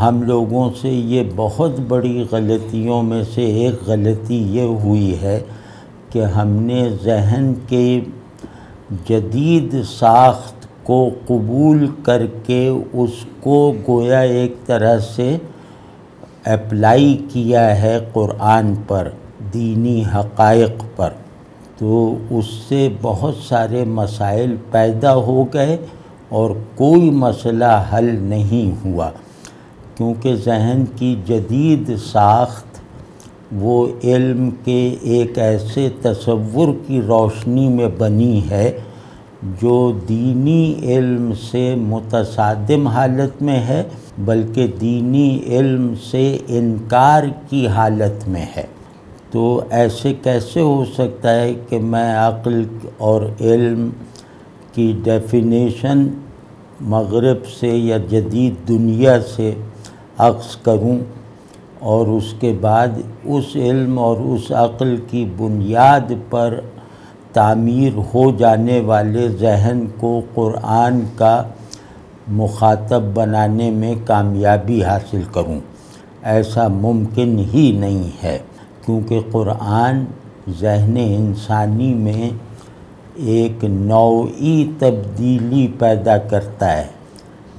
ہم لوگوں سے یہ بہت بڑی غلطیوں میں سے ایک غلطی یہ ہوئی ہے کہ ہم نے ذہن کے جدید ساخت کو قبول کر کے اس کو گویا ایک طرح سے اپلائی کیا ہے قرآن پر، دینی حقائق پر، تو اس سے بہت سارے مسائل پیدا ہو گئے اور کوئی مسئلہ حل نہیں ہوا، کیونکہ ذہن کی جدید ساخت وہ علم کے ایک ایسے تصور کی روشنی میں بنی ہے جو دینی علم سے متصادم حالت میں ہے، بلکہ دینی علم سے انکار کی حالت میں ہے۔ تو ایسے کیسے ہو سکتا ہے کہ میں عقل اور علم کی ڈیفینیشن مغرب سے یا جدید دنیا سے اخذ کروں اور اس کے بعد اس علم اور اس عقل کی بنیاد پر تعمیر ہو جانے والے ذہن کو قرآن کا مخاطب بنانے میں کامیابی حاصل کروں؟ ایسا ممکن ہی نہیں ہے، کیونکہ قرآن ذہن انسانی میں ایک نوعی تبدیلی پیدا کرتا ہے،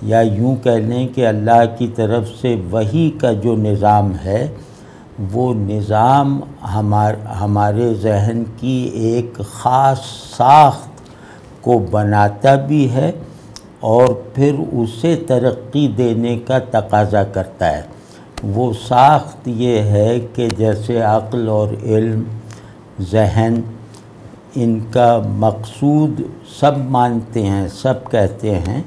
یا یوں کہہ لیں کہ اللہ کی طرف سے وحی کا جو نظام ہے وہ نظام ہمارے ذہن کی ایک خاص ساخت کو بناتا بھی ہے اور پھر اسے ترقی دینے کا تقاضا کرتا ہے۔ وہ ساخت یہ ہے کہ جیسے عقل اور علم، ذہن، ان کا مقصود سب مانتے ہیں، سب کہتے ہیں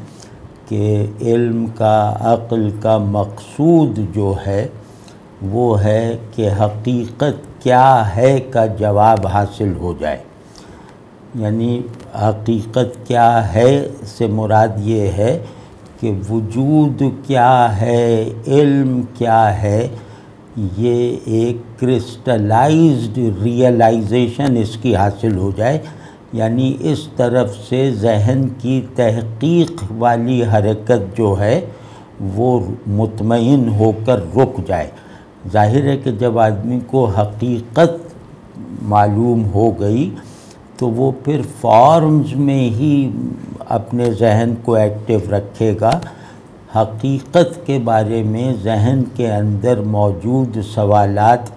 کہ علم کا، عقل کا مقصود جو ہے وہ ہے کہ حقیقت کیا ہے کا جواب حاصل ہو جائے۔ یعنی حقیقت کیا ہے سے مراد یہ ہے کہ وجود کیا ہے، علم کیا ہے، یہ ایک کرسٹلائزڈ ریئلائزیشن اس کی حاصل ہو جائے، یعنی اس طرف سے ذہن کی تحقیق والی حرکت جو ہے وہ مطمئن ہو کر رک جائے۔ ظاہر ہے کہ جب آدمی کو حقیقت معلوم ہو گئی تو وہ پھر فارمز میں ہی اپنے ذہن کو ایکٹیو رکھے گا۔ حقیقت کے بارے میں ذہن کے اندر موجود سوالات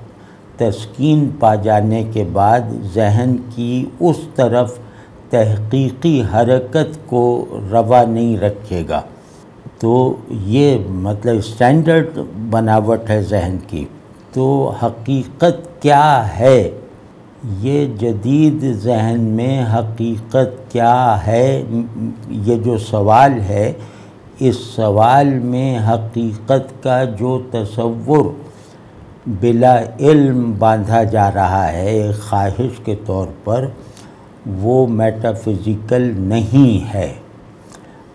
تسکین پا جانے کے بعد ذہن کی اس طرف تحقیقی حرکت کو روا نہیں رکھے گا۔ تو یہ مطلب اسٹینڈرڈ بناوٹ ہے ذہن کی۔ تو حقیقت کیا ہے؟ یہ جدید ذہن میں حقیقت کیا ہے، یہ جو سوال ہے، اس سوال میں حقیقت کا جو تصور بلا علم باندھا جا رہا ہے ایک خواہش کے طور پر، وہ میٹافزیکل نہیں ہے۔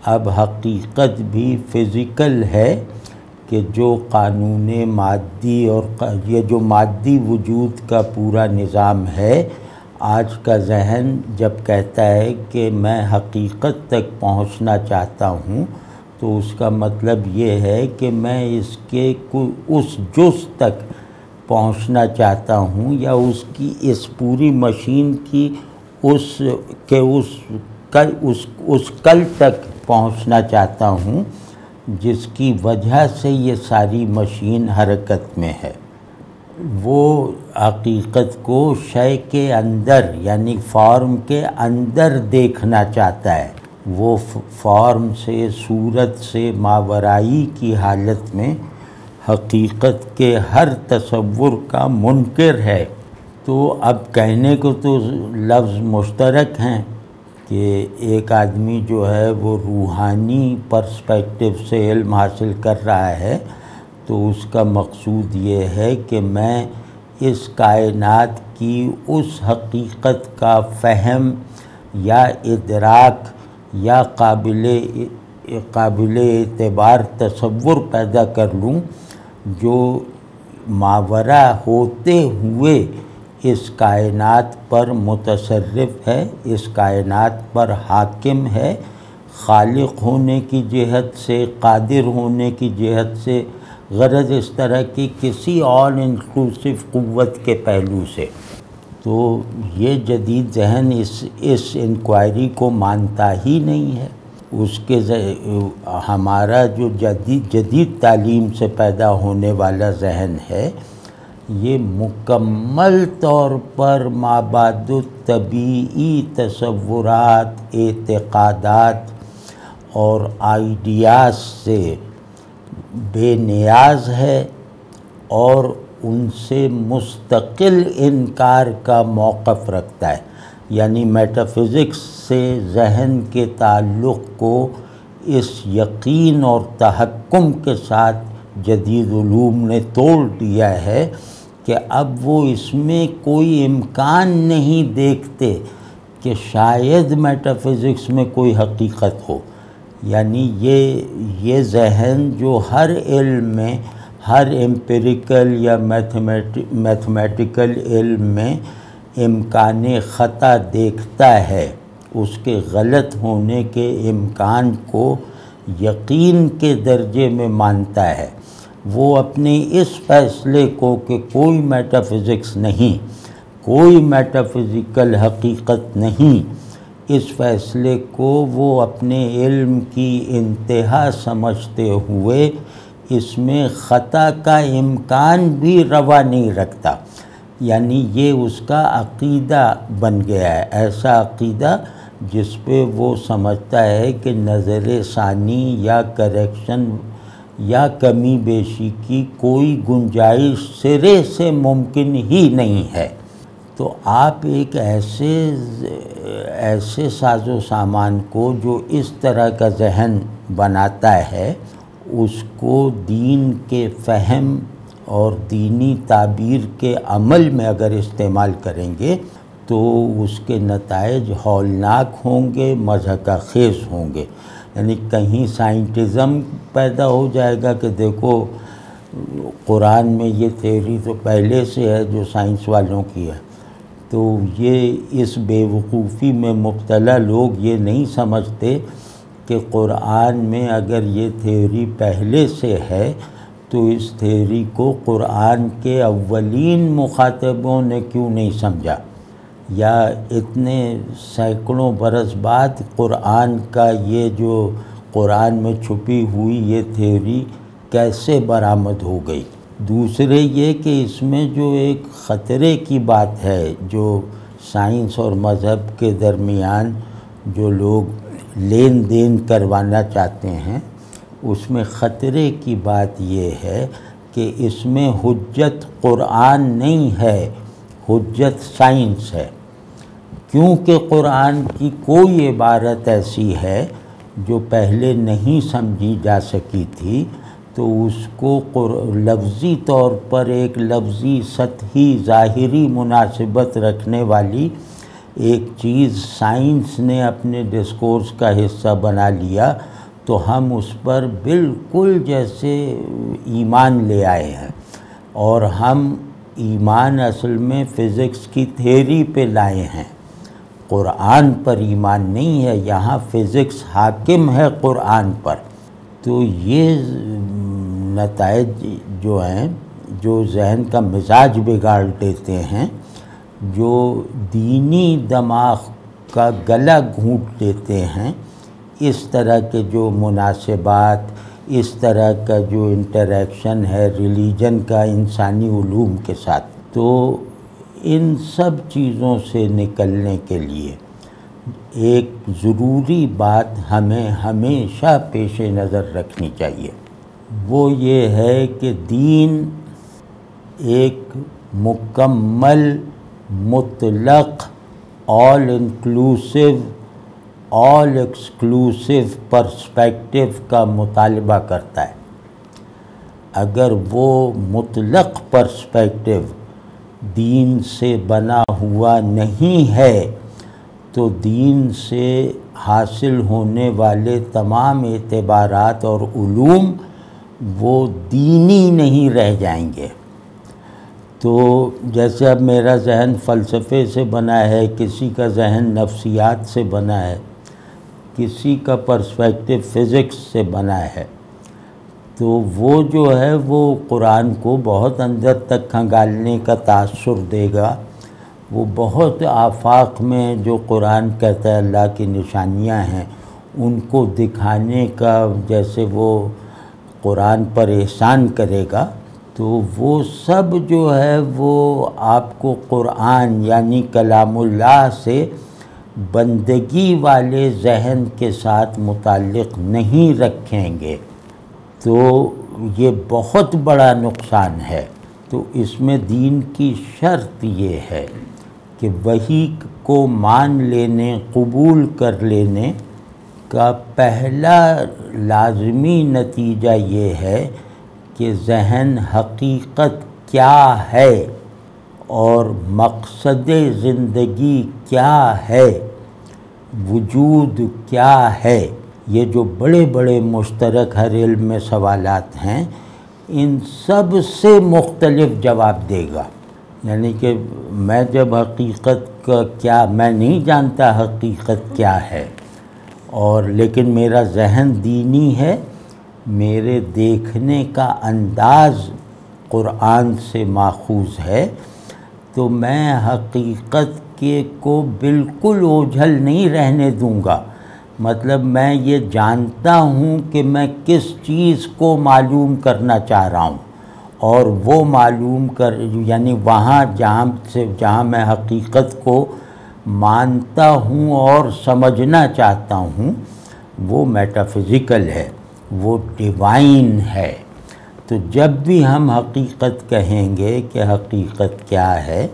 اب حقیقت بھی فزیکل ہے کہ جو قانون مادی اور یہ جو مادی وجود کا پورا نظام ہے، آج کا ذہن جب کہتا ہے کہ میں حقیقت تک پہنچنا چاہتا ہوں تو اس کا مطلب یہ ہے کہ میں اس کے اس جز تک پہنچنا چاہتا ہوں، یا اس کی اس پوری مشین کی اس کل تک پہنچنا چاہتا ہوں جس کی وجہ سے یہ ساری مشین حرکت میں ہے۔ وہ حقیقت کو شے کے اندر یعنی فارم کے اندر دیکھنا چاہتا ہے۔ وہ فارم سے، صورت سے ماورائی کی حالت میں حقیقت کے ہر تصور کا منکر ہے۔ تو اب کہنے کو تو لفظ مشترک ہیں کہ ایک آدمی جو ہے وہ روحانی پرسپیکٹو سے علم حاصل کر رہا ہے تو اس کا مقصود یہ ہے کہ میں اس کائنات کی اس حقیقت کا فہم یا ادراک یا قابل اعتبار تصور پیدا کر لوں جو ماورا ہوتے ہوئے اس کائنات پر متصرف ہے، اس کائنات پر حاکم ہے، خالق ہونے کی جہت سے، قادر ہونے کی جہت سے غرض اس طرح کی کسی آل انکلوسیو قوت کے پہلو سے۔ تو یہ جدید ذہن اس انکوائری کو مانتا ہی نہیں ہے۔ اس کے ہمارا جو جدید تعلیم سے پیدا ہونے والا ذہن ہے، یہ مکمل طور پر مابعد الطبیعی تصورات، اعتقادات اور آئیڈیاز سے بے نیاز ہے اور ان سے مستقل انکار کا موقف رکھتا ہے۔ یعنی میٹافزکس سے ذہن کے تعلق کو اس یقین اور تحکم کے ساتھ جدید علوم نے توڑ دیا ہے کہ اب وہ اس میں کوئی امکان نہیں دیکھتے کہ شاید میٹافزکس میں کوئی حقیقت ہو۔ یعنی یہ ذہن جو ہر علم میں، ہر امپیریکل یا میتھمیٹیکل علم میں امکان خطا دیکھتا ہے، اس کے غلط ہونے کے امکان کو یقین کے درجے میں مانتا ہے، وہ اپنے اس فیصلے کو کہ کوئی میٹافزکس نہیں، کوئی میٹافزیکل حقیقت نہیں، اس فیصلے کو وہ اپنے علم کی انتہا سمجھتے ہوئے اس میں خطا کا امکان بھی روا نہیں رکھتا۔ یعنی یہ اس کا عقیدہ بن گیا ہے، ایسا عقیدہ جس پہ وہ سمجھتا ہے کہ نظر ثانی یا کریکشن یا کمی بیشی کی کوئی گنجائش سرے سے ممکن ہی نہیں ہے۔ تو آپ ایک ایسے ساز و سامان کو جو اس طرح کا ذہن بناتا ہے، اس کو دین کے فہم اور دینی تعبیر کے عمل میں اگر استعمال کریں گے تو اس کے نتائج ہولناک ہوں گے، مضحکہ خیز ہوں گے۔ یعنی کہیں سائنٹزم پیدا ہو جائے گا کہ دیکھو قرآن میں یہ تھیوری تو پہلے سے ہے جو سائنس والوں کی ہے، تو یہ اس بے وقوفی میں مبتلا لوگ یہ نہیں سمجھتے کہ قرآن میں اگر یہ تھیوری پہلے سے ہے تو اس تھیوری کو قرآن کے اولین مخاطبوں نے کیوں نہیں سمجھا، یا اتنے سینکڑوں برس بعد قرآن کا یہ جو قرآن میں چھپی ہوئی یہ تھیوری کیسے برآمد ہو گئی۔ دوسرے یہ کہ اس میں جو ایک خطرے کی بات ہے، جو سائنس اور مذہب کے درمیان جو لوگ لین دین کروانا چاہتے ہیں، اس میں خطرے کی بات یہ ہے کہ اس میں حجت قرآن نہیں ہے، حجت سائنس ہے، کیونکہ قرآن کی کوئی عبارت ایسی ہے جو پہلے نہیں سمجھی جا سکی تھی، تو اس کو لفظی طور پر ایک لفظی سطحی ظاہری مناسبت رکھنے والی ایک چیز سائنس نے اپنے ڈسکورس کا حصہ بنا لیا، تو ہم اس پر بالکل جیسے ایمان لے آئے ہیں، اور ہم ایمان اصل میں فزکس کی تھیوری پہ لائے ہیں، قرآن پر ایمان نہیں ہے، یہاں فزکس حاکم ہے قرآن پر۔ تو یہ نتائج جو ہیں، جو ذہن کا مزاج بگاڑ دیتے ہیں، جو دینی دماغ کا گلا گھونٹ دیتے ہیں، اس طرح کے جو مناسبات، اس طرح کا جو انٹریکشن ہے ریلیجن کا انسانی علوم کے ساتھ، تو ان سب چیزوں سے نکلنے کے لیے ایک ضروری بات ہمیں ہمیشہ پیش نظر رکھنی چاہیے، وہ یہ ہے کہ دین ایک مکمل، مطلق، آل انکلوسیو، آل ایکسکلوسیو پرسپیکٹیو کا مطالبہ کرتا ہے۔ اگر وہ مطلق پرسپیکٹیو دین سے بنا ہوا نہیں ہے تو دین سے حاصل ہونے والے تمام اعتبارات اور علوم وہ دینی نہیں رہ جائیں گے۔ تو جیسے اب میرا ذہن فلسفے سے بنا ہے، کسی کا ذہن نفسیات سے بنا ہے، کسی کا پرسپیکٹیو فزکس سے بنا ہے، تو وہ جو ہے وہ قرآن کو بہت اندر تک کھنگالنے کا تاثر دے گا. وہ بہت آفاق میں جو قرآن کہتا ہے اللہ کی نشانیاں ہیں ان کو دکھانے کا جیسے وہ قرآن پر احسان کرے گا، تو وہ سب جو ہے وہ آپ کو قرآن یعنی کلام اللہ سے بندگی والے ذہن کے ساتھ متعلق نہیں رکھیں گے. تو یہ بہت بڑا نقصان ہے. تو اس میں دین کی شرط یہ ہے کہ وحی کو مان لینے، قبول کر لینے کا پہلا لازمی نتیجہ یہ ہے کہ ذہن حقیقت کیا ہے اور مقصد زندگی کیا ہے، وجود کیا ہے، یہ جو بڑے بڑے مشترک ہر علم میں سوالات ہیں ان سب سے مختلف جواب دے گا. یعنی کہ میں جب حقیقت کا کیا، میں نہیں جانتا حقیقت کیا ہے، اور لیکن میرا ذہن دینی ہے، میرے دیکھنے کا انداز قرآن سے ماخوذ ہے، تو میں حقیقت کے کو بالکل اوجھل نہیں رہنے دوں گا. مطلب میں یہ جانتا ہوں کہ میں کس چیز کو معلوم کرنا چاہ رہا ہوں، اور وہ معلوم یعنی وہاں جہاں میں حقیقت کو مانتا ہوں اور سمجھنا چاہتا ہوں وہ میٹافزیکل ہے، وہ ڈیوائن ہے. تو جب بھی ہم حقیقت کہیں گے کہ حقیقت کیا ہے،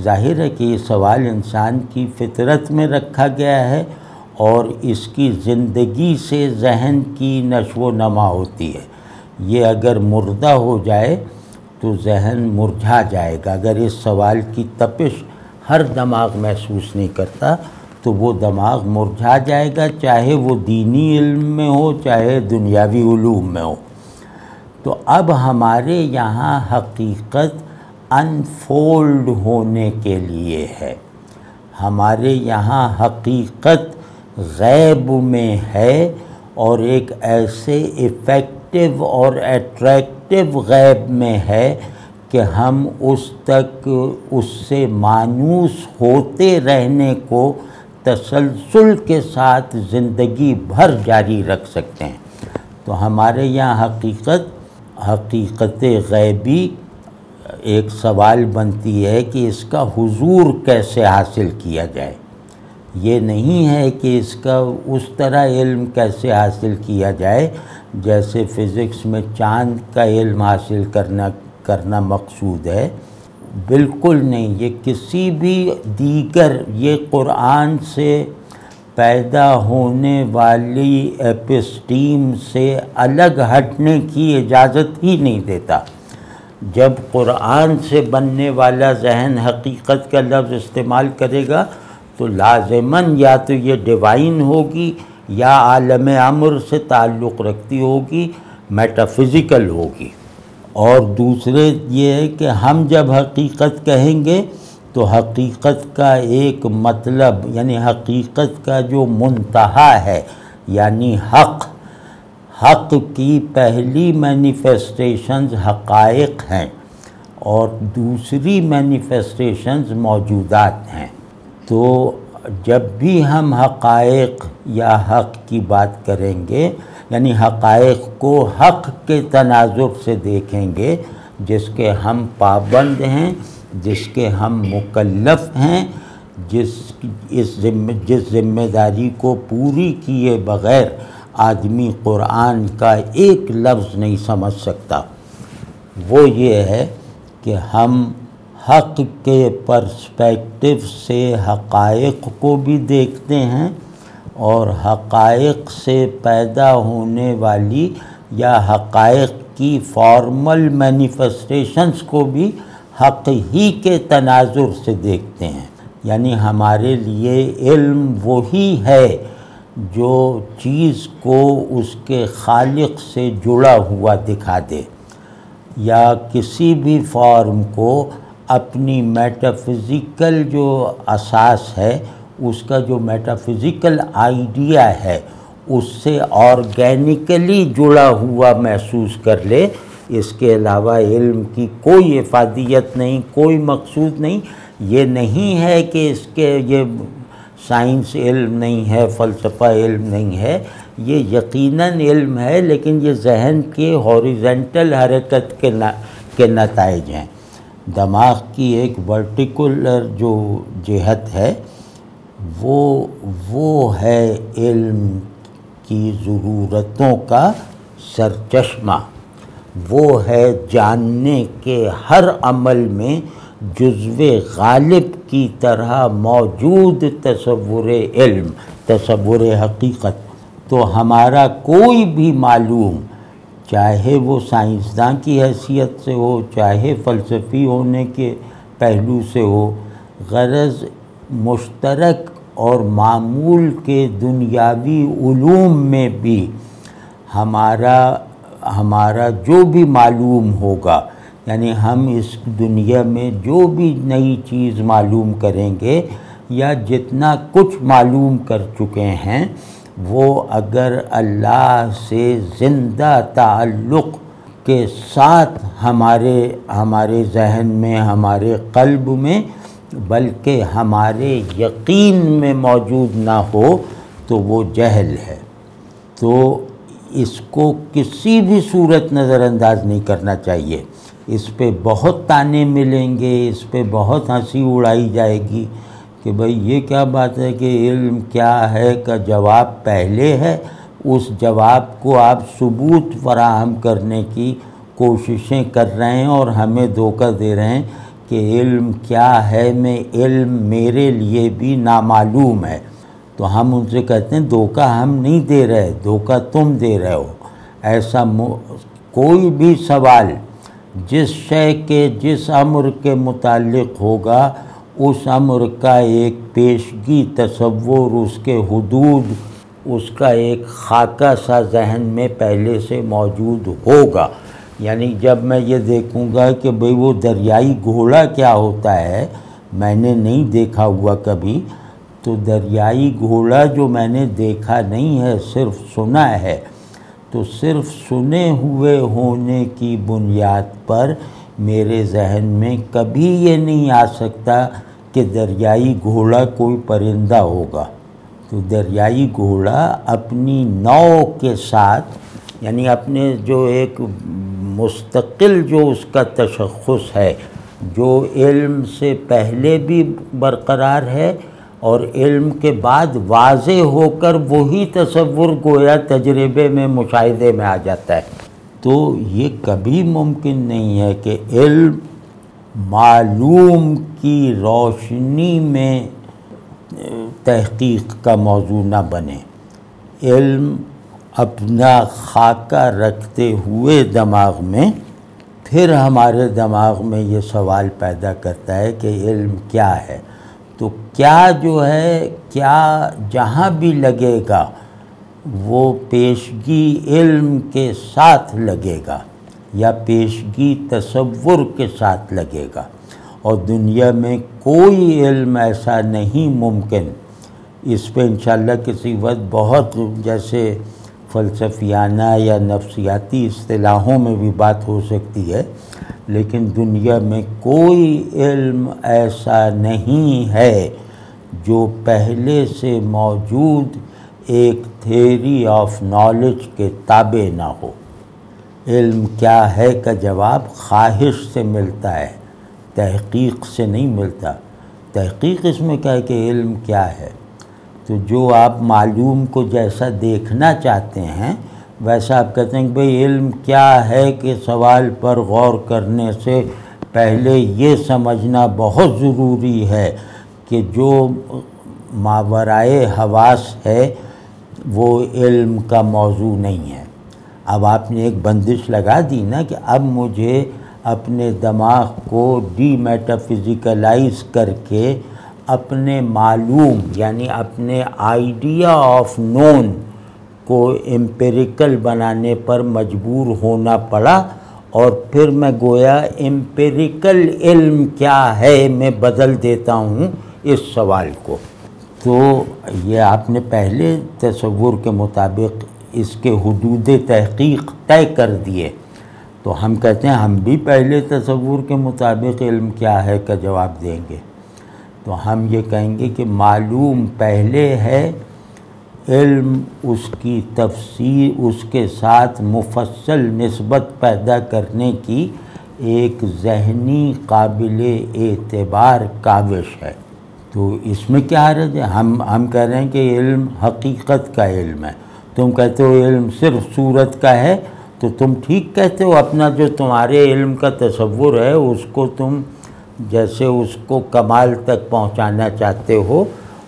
ظاہر ہے کہ یہ سوال انسان کی فطرت میں رکھا گیا ہے اور اس کی زندگی سے ذہن کی نشو و نما ہوتی ہے. یہ اگر مردہ ہو جائے تو ذہن مرجھا جائے گا. اگر اس سوال کی تپش ہر دماغ محسوس نہیں کرتا تو وہ دماغ مرجھا جائے گا، چاہے وہ دینی علم میں ہو چاہے دنیاوی علوم میں ہو. تو اب ہمارے یہاں حقیقت انفولڈ ہونے کے لیے ہے. ہمارے یہاں حقیقت غیب میں ہے، اور ایک ایسے افیکٹو اور اٹریکٹو غیب میں ہے کہ ہم اس سے مانوس ہوتے رہنے کو تسلسل کے ساتھ زندگی بھر جاری رکھ سکتے ہیں. تو ہمارے یہاں حقیقت غیبی ایک سوال بنتی ہے کہ اس کا حضور کیسے حاصل کیا جائے. یہ نہیں ہے کہ اس کا اس طرح علم کیسے حاصل کیا جائے جیسے فزکس میں چاند کا علم حاصل کرنا مقصود ہے. بالکل نہیں. یہ کسی بھی دیگر یہ قرآن سے پیدا ہونے والی ایپسٹیم سے الگ ہٹنے کی اجازت ہی نہیں دیتا. جب قرآن سے بننے والا ذہن حقیقت کا لفظ استعمال کرے گا تو لازماً یا تو یہ ڈیوائن ہوگی یا عالم امر سے تعلق رکھتی ہوگی، میٹافزیکل ہوگی. اور دوسرے یہ ہے کہ ہم جب حقیقت کہیں گے تو حقیقت کا ایک مطلب یعنی حقیقت کا جو منتہا ہے یعنی حق کی پہلی مینیفیسٹیشنز حقائق ہیں اور دوسری مینیفیسٹیشنز موجودات ہیں. تو جب بھی ہم حقائق یا حق کی بات کریں گے یعنی حقائق کو حق کے تناظر سے دیکھیں گے جس کے ہم پابند ہیں، جس کے ہم مکلف ہیں، جس ذمہ داری کو پوری کیے بغیر آدمی قرآن کا ایک لفظ نہیں سمجھ سکتا، وہ یہ ہے کہ ہم حق کے پرسپیکٹو سے حقائق کو بھی دیکھتے ہیں اور حقائق سے پیدا ہونے والی یا حقائق کی فارمل مینیفیسٹیشنز کو بھی حق ہی کے تناظر سے دیکھتے ہیں. یعنی ہمارے لیے علم وہی ہے جو چیز کو اس کے خالق سے جڑا ہوا دکھا دے یا کسی بھی فارم کو اپنی میٹافزیکل جو اساس ہے اس کا جو میٹافزیکل آئیڈیا ہے اس سے آرگینیکلی جڑا ہوا محسوس کر لے، اس کے علاوہ علم کی کوئی افادیت نہیں، کوئی مقصود نہیں۔ یہ نہیں ہے کہ اس کے یہ سائنس علم نہیں ہے، فلسفہ علم نہیں ہے، یہ یقیناً علم ہے، لیکن یہ ذہن کے ہاریزنٹل حرکت کے نتائج ہیں۔ دماغ کی ایک ورٹیکولر جو جہت ہے وہ ہے علم کی ضرورتوں کا سرچشمہ، وہ ہے جاننے کے ہر عمل میں جزو غالب کی طرح موجود تصور علم، تصور حقیقت۔ تو ہمارا کوئی بھی معلوم، چاہے وہ سائنسداں کی حیثیت سے ہو، چاہے فلسفی ہونے کے پہلو سے ہو، غرض مشترک اور معمول کے دنیاوی علوم میں بھی ہمارا جو بھی معلوم ہوگا، یعنی ہم اس دنیا میں جو بھی نئی چیز معلوم کریں گے یا جتنا کچھ معلوم کر چکے ہیں، وہ اگر اللہ سے زندہ تعلق کے ساتھ ہمارے ذہن میں، ہمارے قلب میں، بلکہ ہمارے یقین میں موجود نہ ہو تو وہ جہل ہے۔ تو اس کو کسی بھی صورت نظر انداز نہیں کرنا چاہیے۔ اس پہ بہت طعنے ملیں گے، اس پہ بہت ہنسی اڑائی جائے گی کہ بھئی یہ کیا بات ہے کہ علم کیا ہے کا جواب پہلے ہے، اس جواب کو آپ ثبوت فراہم کرنے کی کوششیں کر رہے ہیں اور ہمیں دھوکہ دے رہے ہیں کہ علم کیا ہے، میں علم میرے لیے بھی نامعلوم ہے۔ تو ہم ان سے کہتے ہیں دھوکہ ہم نہیں دے رہے، دھوکہ تم دے رہے ہو۔ ایسا کوئی بھی سوال جس شے کے جس امر کے متعلق ہوگا، اس امر کا ایک پیشگی تصور، اس کے حدود، اس کا ایک خاکہ سا ذہن میں پہلے سے موجود ہوگا۔ یعنی جب میں یہ دیکھوں گا کہ بھئی وہ دریائی گھوڑا کیا ہوتا ہے، میں نے نہیں دیکھا ہوا کبھی، تو دریائی گھوڑا جو میں نے دیکھا نہیں ہے، صرف سنا ہے، تو صرف سنے ہوئے ہونے کی بنیاد پر میرے ذہن میں کبھی یہ نہیں آ سکتا کہ دریائی گھوڑا کوئی پرندہ ہوگا۔ تو دریائی گھوڑا اپنی نوع کے ساتھ، یعنی اپنے جو ایک مستقل جو اس کا تشخص ہے، جو علم سے پہلے بھی برقرار ہے اور علم کے بعد واضح ہو کر وہی تصور گویا تجربے میں، مشاہدے میں آ جاتا ہے۔ تو یہ کبھی ممکن نہیں ہے کہ علم معلوم کی روشنی میں تحقیق کا موضوع نہ بنے۔ علم اپنا خاکہ رکھتے ہوئے دماغ میں، پھر ہمارے دماغ میں یہ سوال پیدا کرتا ہے کہ علم کیا ہے۔ تو کیا جو ہے، کیا جہاں بھی لگے گا وہ پیشگی علم کے ساتھ لگے گا یا پیشگی تصور کے ساتھ لگے گا، اور دنیا میں کوئی علم ایسا نہیں ممکن۔ اس پہ انشاءاللہ کسی وقت بہت جیسے فلسفیانہ یا نفسیاتی اصطلاحوں میں بھی بات ہو سکتی ہے، لیکن دنیا میں کوئی علم ایسا نہیں ہے جو پہلے سے موجود ایک تھیوری آف نالج کے تابع نہ ہو۔ علم کیا ہے کا جواب خواہش سے ملتا ہے، تحقیق سے نہیں ملتا۔ تحقیق اس میں کیا ہے کہ علم کیا ہے، تو جو آپ معلوم کو جیسا دیکھنا چاہتے ہیں ویسا آپ کہتے ہیں کہ بھئی علم کیا ہے کہ سوال پر غور کرنے سے پہلے یہ سمجھنا بہت ضروری ہے کہ جو ماورائے حواس ہے وہ علم کا موضوع نہیں ہے۔ اب آپ نے ایک بندش لگا دی نا کہ اب مجھے اپنے دماغ کو ڈی میٹافزیکلائز کر کے اپنے معلوم، یعنی اپنے آئیڈیا آف نون کو امپیریکل بنانے پر مجبور ہونا پڑا، اور پھر میں گویا امپیریکل علم کیا ہے میں بدل دیتا ہوں اس سوال کو۔ تو یہ آپ نے پہلے تصور کے مطابق اس کے حدود تحقیق طے کر دیے، تو ہم کہتے ہیں ہم بھی پہلے تصور کے مطابق علم کیا ہے کا جواب دیں گے۔ تو ہم یہ کہیں گے کہ معلوم پہلے ہے، علم اس کی تفسیر، اس کے ساتھ مفصل نسبت پیدا کرنے کی ایک ذہنی قابل اعتبار کاوش ہے۔ تو اس میں کیا حرج ہے؟ ہم کہہ رہے ہیں کہ علم حقیقت کا علم ہے، تم کہتے ہو علم صرف صورت کا ہے، تو تم ٹھیک کہتے ہو۔ اپنا جو تمہارے علم کا تصور ہے اس کو تم جیسے اس کو کمال تک پہنچانا چاہتے ہو،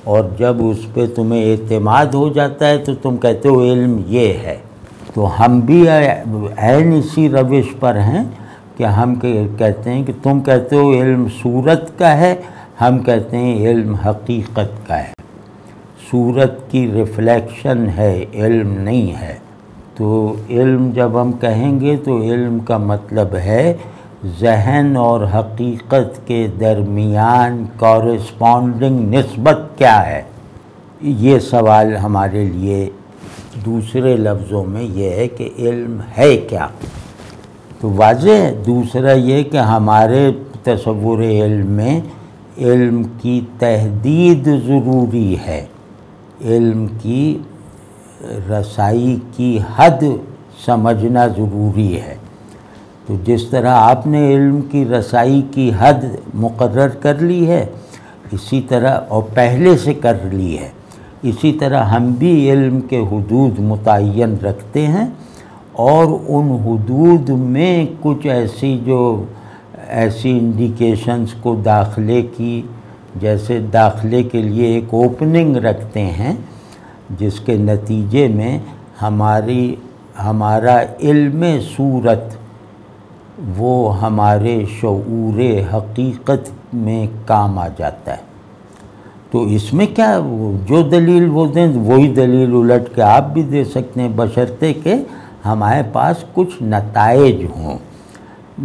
اور جب اس پہ تمہیں اعتماد ہو جاتا ہے تو تم کہتے ہو علم یہ ہے۔ تو ہم بھی عین اسی روش پر ہیں کہ ہم کہتے ہیں کہ تم کہتے ہو علم صورت کا ہے، ہم کہتے ہیں علم حقیقت کا ہے، صورت کی ریفلیکشن ہے، علم نہیں ہے۔ تو علم جب ہم کہیں گے تو علم کا مطلب ہے ذہن اور حقیقت کے درمیان کورسپونڈنگ نسبت کیا ہے۔ یہ سوال ہمارے لیے دوسرے لفظوں میں یہ ہے کہ علم ہے کیا؟ تو واضح ہے۔ دوسرا یہ کہ ہمارے تصور علم میں علم کی تحدید ضروری ہے، علم کی رسائی کی حد سمجھنا ضروری ہے۔ تو جس طرح آپ نے علم کی رسائی کی حد مقرر کر لی ہے، اسی طرح اور پہلے سے کر لی ہے، اسی طرح ہم بھی علم کے حدود متعین رکھتے ہیں، اور ان حدود میں کچھ ایسی انڈیکیشنز کو داخلے کی، جیسے داخلے کے لیے ایک اوپننگ رکھتے ہیں جس کے نتیجے میں ہمارا علم صورت وہ ہمارے شعور حقیقت میں کام آ جاتا ہے۔ تو اس میں کیا جو دلیل وہ دیں وہی دلیل الٹ کے آپ بھی دے سکتے ہیں، بشرطے کہ ہمارے پاس کچھ نتائج ہوں۔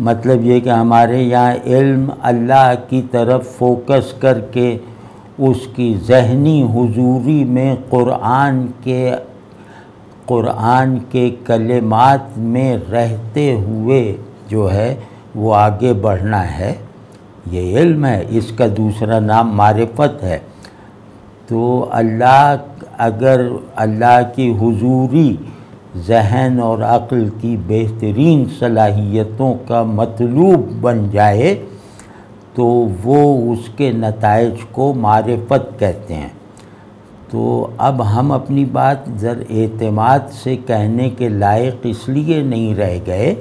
مطلب یہ کہ ہمارے یہاں علم اللہ کی طرف فوکس کر کے اس کی ذہنی حضوری میں قرآن کے کلمات میں رہتے ہوئے جو ہے وہ آگے بڑھنا ہے، یہ علم ہے۔ اس کا دوسرا نام معرفت ہے۔ تو اگر اللہ کی حضوری ذہن اور عقل کی بہترین صلاحیتوں کا مطلوب بن جائے تو وہ اس کے نتائج کو معرفت کہتے ہیں۔ تو اب ہم اپنی بات اعتماد سے کہنے کے لائق اس لیے نہیں رہ گئے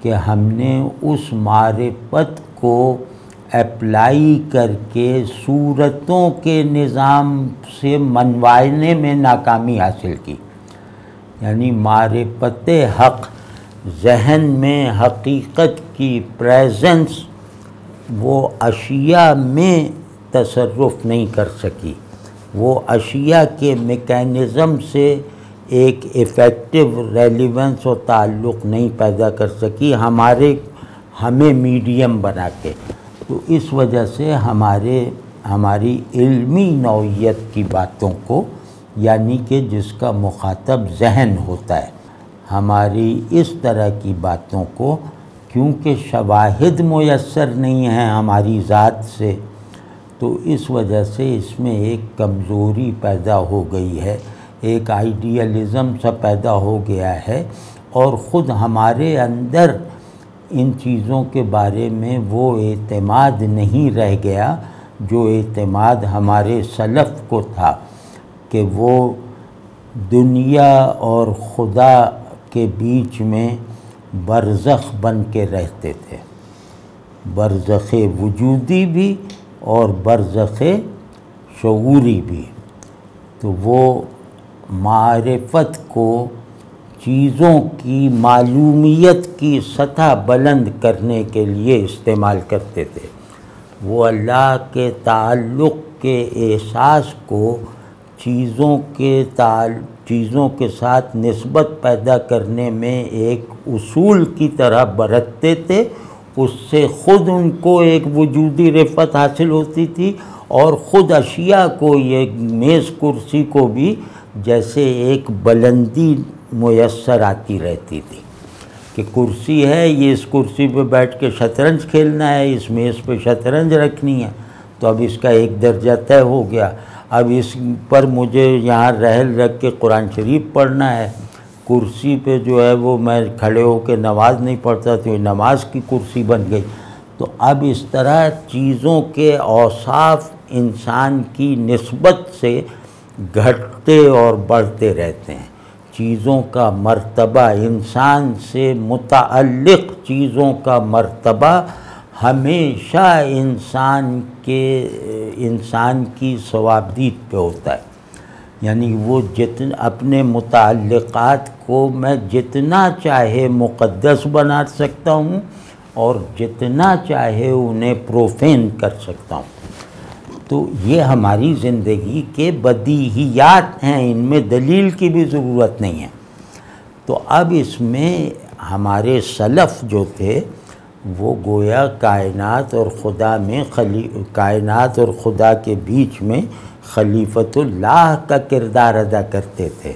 کہ ہم نے اس معرفت کو اپلائی کر کے صورتوں کے نظام سے منوانے میں ناکامی حاصل کی، یعنی معرفت حق، ذہن میں حقیقت کی پریزنس وہ اشیاء میں تصرف نہیں کر سکی، وہ اشیاء کے میکینزم سے ایک ایفیکٹو ریلیونس و تعلق نہیں پیدا کر سکی ہمیں میڈیم بنا کے۔ تو اس وجہ سے ہماری علمی نوعیت کی باتوں کو، یعنی کہ جس کا مخاطب ذہن ہوتا ہے، ہماری اس طرح کی باتوں کو کیونکہ شواہد میسر نہیں ہیں ہماری ذات سے، تو اس وجہ سے اس میں ایک کمزوری پیدا ہو گئی ہے، ایک آئیڈیالزم سا پیدا ہو گیا ہے، اور خود ہمارے اندر ان چیزوں کے بارے میں وہ اعتماد نہیں رہ گیا جو اعتماد ہمارے سلف کو تھا کہ وہ دنیا اور خدا کے بیچ میں برزخ بن کے رہتے تھے، برزخ وجودی بھی اور برزخ شعوری بھی۔ تو وہ معرفت کو چیزوں کی معلومیت کی سطح بلند کرنے کے لیے استعمال کرتے تھے، وہ اللہ کے تعلق کے احساس کو چیزوں کے ساتھ نسبت پیدا کرنے میں ایک اصول کی طرح برتتے تھے، اس سے خود ان کو ایک وجودی رفعت حاصل ہوتی تھی اور خود اشیاء کو، یہ میز کرسی کو بھی جیسے ایک بلندی میسر آتی رہتی تھی کہ کرسی ہے، یہ اس کرسی پہ بیٹھ کے شطرنج کھیلنا ہے، اس میز پہ شطرنج رکھنی ہے، تو اب اس کا ایک درجہ طے ہو گیا۔ اب اس پر مجھے یہاں رحل رکھ کے قرآن شریف پڑھنا ہے، کرسی پہ جو ہے وہ میں کھڑے ہو کے نماز نہیں پڑھتا تو یہ نماز کی کرسی بن گئی۔ تو اب اس طرح چیزوں کے اوصاف انسان کی نسبت سے گھٹتے اور بڑھتے رہتے ہیں۔ چیزوں کا مرتبہ، انسان سے متعلق چیزوں کا مرتبہ ہمیشہ انسان کی ثوابدید پہ ہوتا ہے، یعنی وہ اپنے متعلقات کو میں جتنا چاہے مقدس بنا سکتا ہوں اور جتنا چاہے انہیں پروفین کر سکتا ہوں۔ تو یہ ہماری زندگی کے بدیہیات ہیں، ان میں دلیل کی بھی ضرورت نہیں ہے۔ تو اب اس میں ہمارے سلف جو تھے وہ گویا کائنات اور خدا کے بیچ میں خلیفۃ اللہ کا کردار ادا کرتے تھے،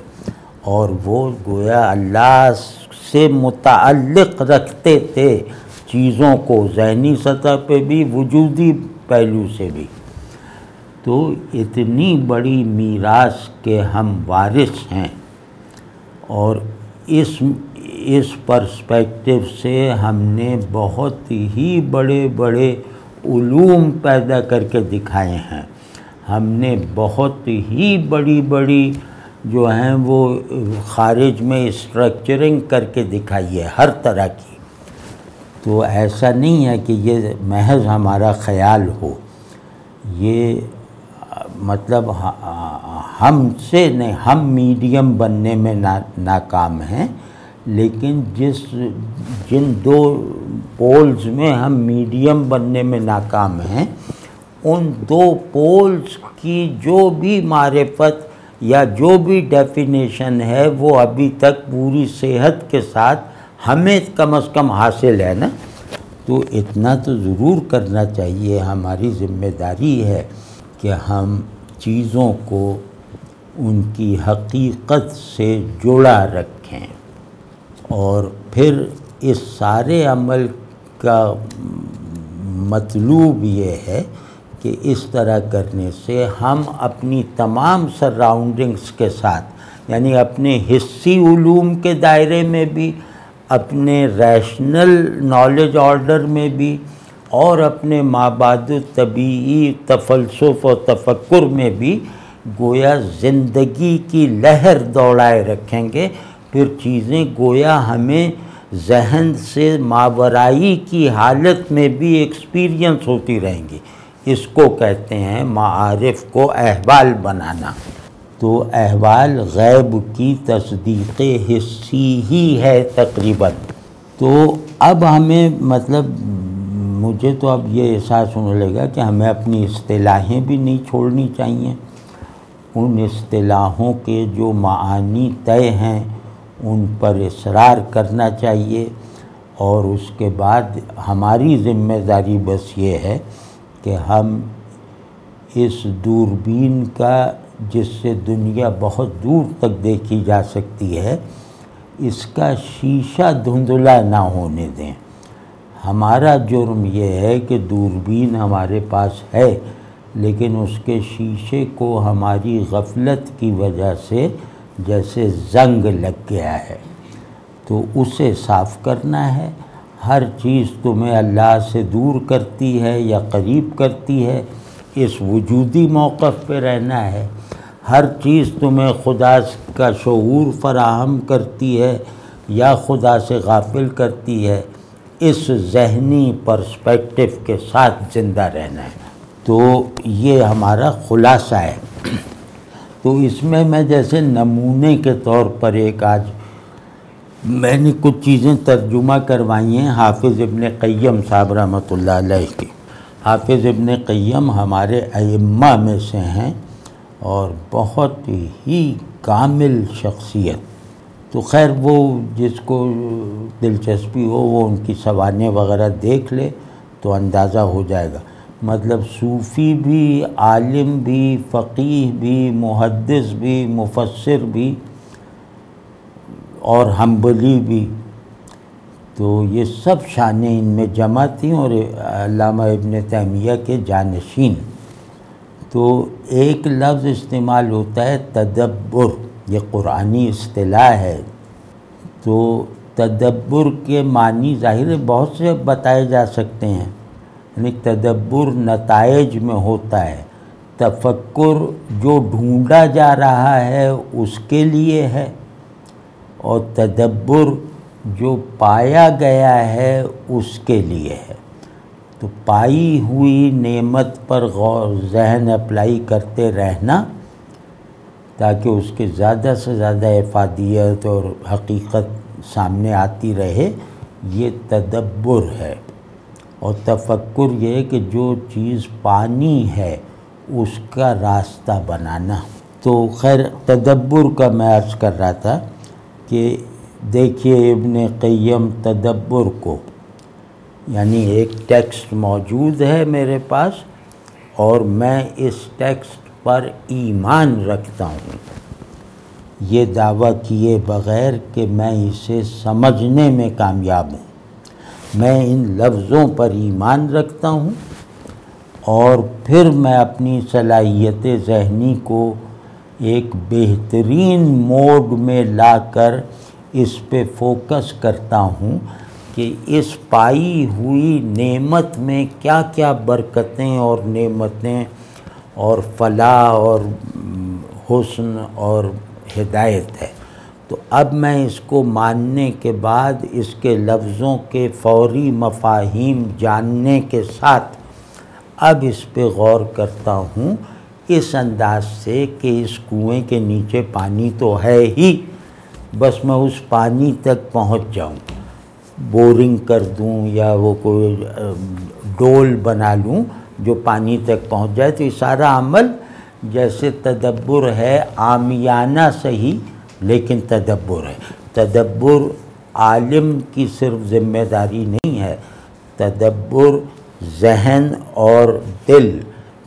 اور وہ گویا اللہ سے متعلق رکھتے تھے چیزوں کو، ذہنی سطح پہ بھی، وجودی پہلو سے بھی۔ تو اتنی بڑی میراث کے ہم وارث ہیں، اور اس پرسپیکٹو سے ہم نے بہت ہی بڑے بڑے علوم پیدا کر کے دکھائے ہیں، ہم نے بہت ہی بڑی جو ہیں وہ خارج میں اسٹرکچرنگ کر کے دکھائی ہے ہر طرح کی۔ تو ایسا نہیں ہے کہ یہ محض ہمارا خیال ہو، یہ مطلب ہم سے نہیں، ہم میڈیم بننے میں ناکام ہیں، لیکن جن دو پولز میں ہم میڈیم بننے میں ناکام ہیں، ان دو پولز کی جو بھی معرفت یا جو بھی ڈیفینیشن ہے وہ ابھی تک پوری صحت کے ساتھ ہمیں کم از کم حاصل ہے نا۔ تو اتنا تو ضرور کرنا چاہیے، ہماری ذمہ داری ہے کہ ہم چیزوں کو ان کی حقیقت سے جڑا رکھیں، اور پھر اس سارے عمل کا مطلوب یہ ہے کہ اس طرح کرنے سے ہم اپنی تمام سراؤنڈنگز کے ساتھ، یعنی اپنے حسی علوم کے دائرے میں بھی، اپنے ریشنل نالج آرڈر میں بھی، اور اپنے مابعد طبیعی تفلسف و تفکر میں بھی گویا زندگی کی لہر دوڑائے رکھیں گے، پھر چیزیں گویا ہمیں ذہن سے ماورائی کی حالت میں بھی ایکسپیرینس ہوتی رہیں گی۔ اس کو کہتے ہیں معارف کو احوال بنانا۔ تو احوال غیب کی تصدیق حسی ہی ہے تقریباً۔ تو اب ہمیں مطلب مجھے تو اب یہ احساس ہونے لگا کہ ہمیں اپنی اصطلاحیں بھی نہیں چھوڑنی چاہیے، ان اصطلاحوں کے جو معانی طے ہیں ان پر اصرار کرنا چاہیے، اور اس کے بعد ہماری ذمہ داری بس یہ ہے کہ ہم اس دوربین کا، جس سے دنیا بہت دور تک دیکھی جا سکتی ہے، اس کا شیشہ دھندلا نہ ہونے دیں۔ ہمارا جرم یہ ہے کہ دوربین ہمارے پاس ہے، لیکن اس کے شیشے کو ہماری غفلت کی وجہ سے جیسے زنگ لگ گیا ہے، تو اسے صاف کرنا ہے۔ ہر چیز تمہیں اللہ سے دور کرتی ہے یا قریب کرتی ہے، اس وجودی موقف پہ رہنا ہے۔ ہر چیز تمہیں خدا کا شعور فراہم کرتی ہے یا خدا سے غافل کرتی ہے، اس ذہنی پرسپیکٹو کے ساتھ زندہ رہنا ہے۔ تو یہ ہمارا خلاصہ ہے۔ تو اس میں جیسے نمونے کے طور پر ایک آج میں نے کچھ چیزیں ترجمہ کروائی ہیں حافظ ابن قیم صاحب رحمۃ اللہ علیہ کی۔ حافظ ابن قیم ہمارے ائمہ میں سے ہیں اور بہت ہی کامل شخصیت۔ تو خیر وہ جس کو دلچسپی ہو وہ ان کی سوانح وغیرہ دیکھ لے تو اندازہ ہو جائے گا۔ مطلب صوفی بھی، عالم بھی، فقیہ بھی، محدث بھی، مفسر بھی اور حنبلی بھی، تو یہ سب شانیں ان میں جمع تھیں، اور علامہ ابن تیمیہ کے جانشین۔ تو ایک لفظ استعمال ہوتا ہے تدبر، یہ قرآنی اصطلاح ہے۔ تو تدبر کے معنی ظاہر بہت سے بتائے جا سکتے ہیں، یعنی تدبر نتائج میں ہوتا ہے، تفکر جو ڈھونڈا جا رہا ہے اس کے لیے ہے، اور تدبر جو پایا گیا ہے اس کے لیے ہے۔ تو پائی ہوئی نعمت پر غور ذہن اپلائی کرتے رہنا تاکہ اس کے زیادہ سے زیادہ افادیت اور حقیقت سامنے آتی رہے، یہ تدبر ہے۔ اور تفکر یہ ہے کہ جو چیز پانی ہے اس کا راستہ بنانا۔ تو خیر تدبر کا میں عرض کر رہا تھا کہ دیکھیے ابن قیم تدبر کو، یعنی ایک ٹیکسٹ موجود ہے میرے پاس اور میں اس ٹیکسٹ پر ایمان رکھتا ہوں، یہ دعویٰ کیے بغیر کہ میں اسے سمجھنے میں کامیاب ہوں۔ میں ان لفظوں پر ایمان رکھتا ہوں اور پھر میں اپنی صلاحیت ذہنی کو ایک بہترین موڈ میں لا کر اس پہ فوکس کرتا ہوں کہ اس پائی ہوئی نعمت میں کیا کیا برکتیں اور نعمتیں اور فلاح اور حسن اور ہدایت ہے۔ تو اب میں اس کو ماننے کے بعد اس کے لفظوں کے فوری مفاہیم جاننے کے ساتھ اب اس پہ غور کرتا ہوں اس انداز سے کہ اس کنویں کے نیچے پانی تو ہے ہی، بس میں اس پانی تک پہنچ جاؤں، بورنگ کر دوں یا وہ کوئی ڈول بنا لوں جو پانی تک پہنچ جائے۔ تو یہ سارا عمل جیسے تدبر ہے، عامیانہ صحیح لیکن تدبر ہے۔ تدبر عالم کی صرف ذمہ داری نہیں ہے، تدبر ذہن اور دل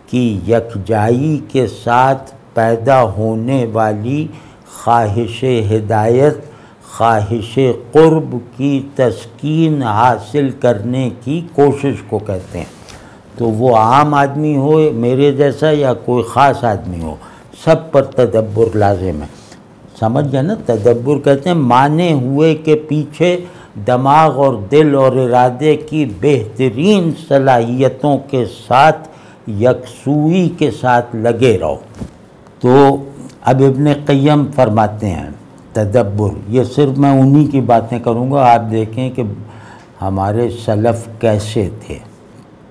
کی یکجائی کے ساتھ پیدا ہونے والی خواہش ہدایت، خواہش قرب کی تسکین حاصل کرنے کی کوشش کو کہتے ہیں۔ تو وہ عام آدمی ہو میرے جیسا یا کوئی خاص آدمی ہو، سب پر تدبر لازم ہے۔ سمجھ گئے نا؟ تدبر کہتے ہیں مانے ہوئے کے پیچھے دماغ اور دل اور ارادے کی بہترین صلاحیتوں کے ساتھ یکسوئی کے ساتھ لگے رہو۔ تو اب ابن قیم فرماتے ہیں تدبر، یہ صرف میں انہی کی باتیں کروں گا، آپ دیکھیں کہ ہمارے سلف کیسے تھے۔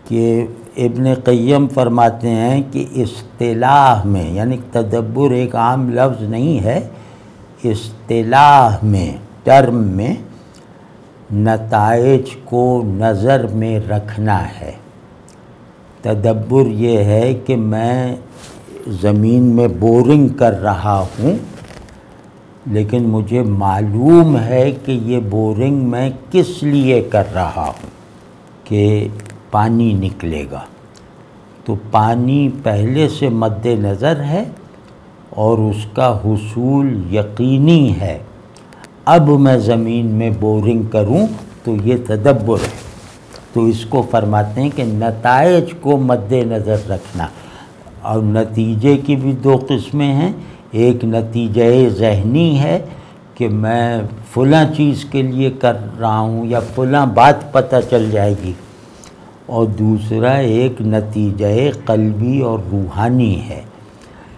کہ ابن قیم فرماتے ہیں کہ اصطلاح میں، یعنی تدبر ایک عام لفظ نہیں ہے، اصطلاح میں، ٹرم میں نتائج کو نظر میں رکھنا ہے۔ تدبر یہ ہے کہ میں زمین میں بورنگ کر رہا ہوں لیکن مجھے معلوم ہے کہ یہ بورنگ میں کس لیے کر رہا ہوں کہ پانی نکلے گا۔ تو پانی پہلے سے مد نظر ہے اور اس کا حصول یقینی ہے، اب میں زمین میں بورنگ کروں تو یہ تدبر ہے۔ تو اس کو فرماتے ہیں کہ نتائج کو مد نظر رکھنا، اور نتیجے کی بھی دو قسمیں ہیں، ایک نتیجہ ذہنی ہے کہ میں فلاں چیز کے لیے کر رہا ہوں یا فلاں بات پتہ چل جائے گی، اور دوسرا ایک نتیجہ قلبی اور روحانی ہے،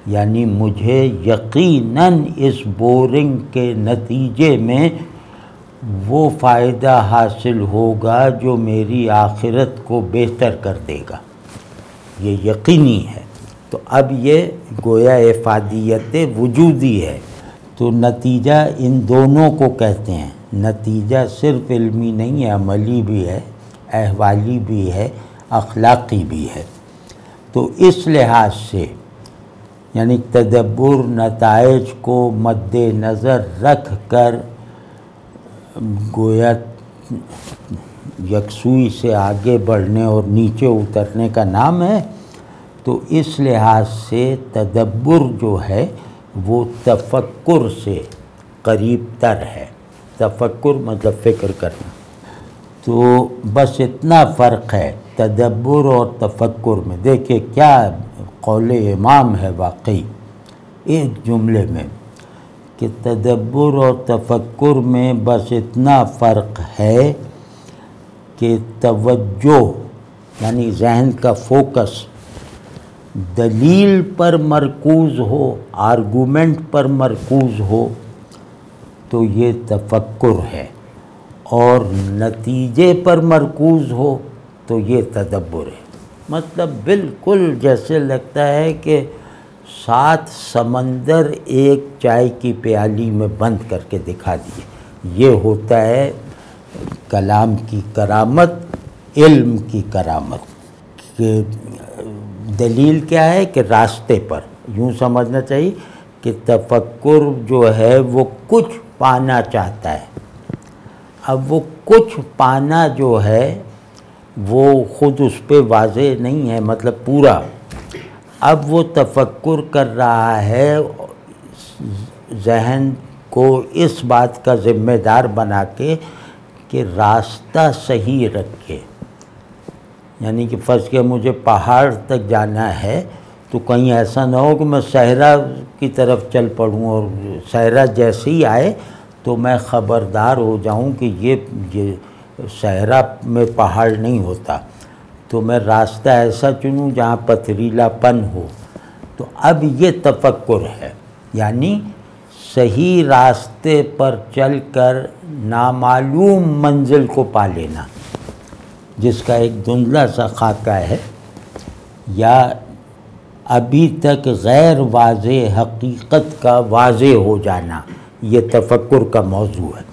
یعنی مجھے یقیناً اس بورنگ کے نتیجے میں وہ فائدہ حاصل ہوگا جو میری آخرت کو بہتر کر دے گا، یہ یقینی ہے۔ تو اب یہ گویا افادیت وجودی ہے۔ تو نتیجہ ان دونوں کو کہتے ہیں، نتیجہ صرف علمی نہیں ہے، عملی بھی ہے، احوالی بھی ہے، اخلاقی بھی ہے۔ تو اس لحاظ سے یعنی تدبر نتائج کو مد نظر رکھ کر گویا یکسوئی سے آگے بڑھنے اور نیچے اترنے کا نام ہے، تو اس لحاظ سے تدبر جو ہے وہ تفکر سے قریب تر ہے۔ تفکر مطلب فکر کرنا، تو بس اتنا فرق ہے تدبر اور تفکر میں۔ دیکھیں کیا قول امام ہے واقعی ایک جملے میں، کہ تدبر اور تفکر میں بس اتنا فرق ہے کہ توجہ یعنی ذہن کا فوکس دلیل پر مرکوز ہو، آرگومنٹ پر مرکوز ہو تو یہ تفکر ہے، اور نتیجے پر مرکوز ہو تو یہ تدبر ہے۔ مطلب بالکل جیسے لگتا ہے کہ 7 سمندر ایک چائے کی پیالی میں بند کر کے دکھا دیے۔ یہ ہوتا ہے کلام کی کرامت، علم کی کرامت۔ کہ دلیل کیا ہے کہ راستے پر، یوں سمجھنا چاہیے کہ تفکر جو ہے وہ کچھ پانا چاہتا ہے۔ اب وہ کچھ پانا جو ہے وہ خود اس پہ واضح نہیں ہے، مطلب پورا۔ اب وہ تفکر کر رہا ہے ذہن کو اس بات کا ذمہ دار بنا کے کہ راستہ صحیح رکھے۔ یعنی کہ فرض کیا مجھے پہاڑ تک جانا ہے، تو کہیں ایسا نہ ہو کہ میں صحرا کی طرف چل پڑوں اور صحرا جیسے ہی آئے تو میں خبردار ہو جاؤں کہ یہ صحرا میں پہاڑ نہیں ہوتا، تو میں راستہ ایسا چنوں جہاں پتھریلا پن ہو۔ تو اب یہ تفکر ہے، یعنی صحیح راستے پر چل کر نامعلوم منزل کو پا لینا، جس کا ایک دھندلا سا خاکہ ہے، یا ابھی تک غیر واضح حقیقت کا واضح ہو جانا، یہ تفکر کا موضوع ہے۔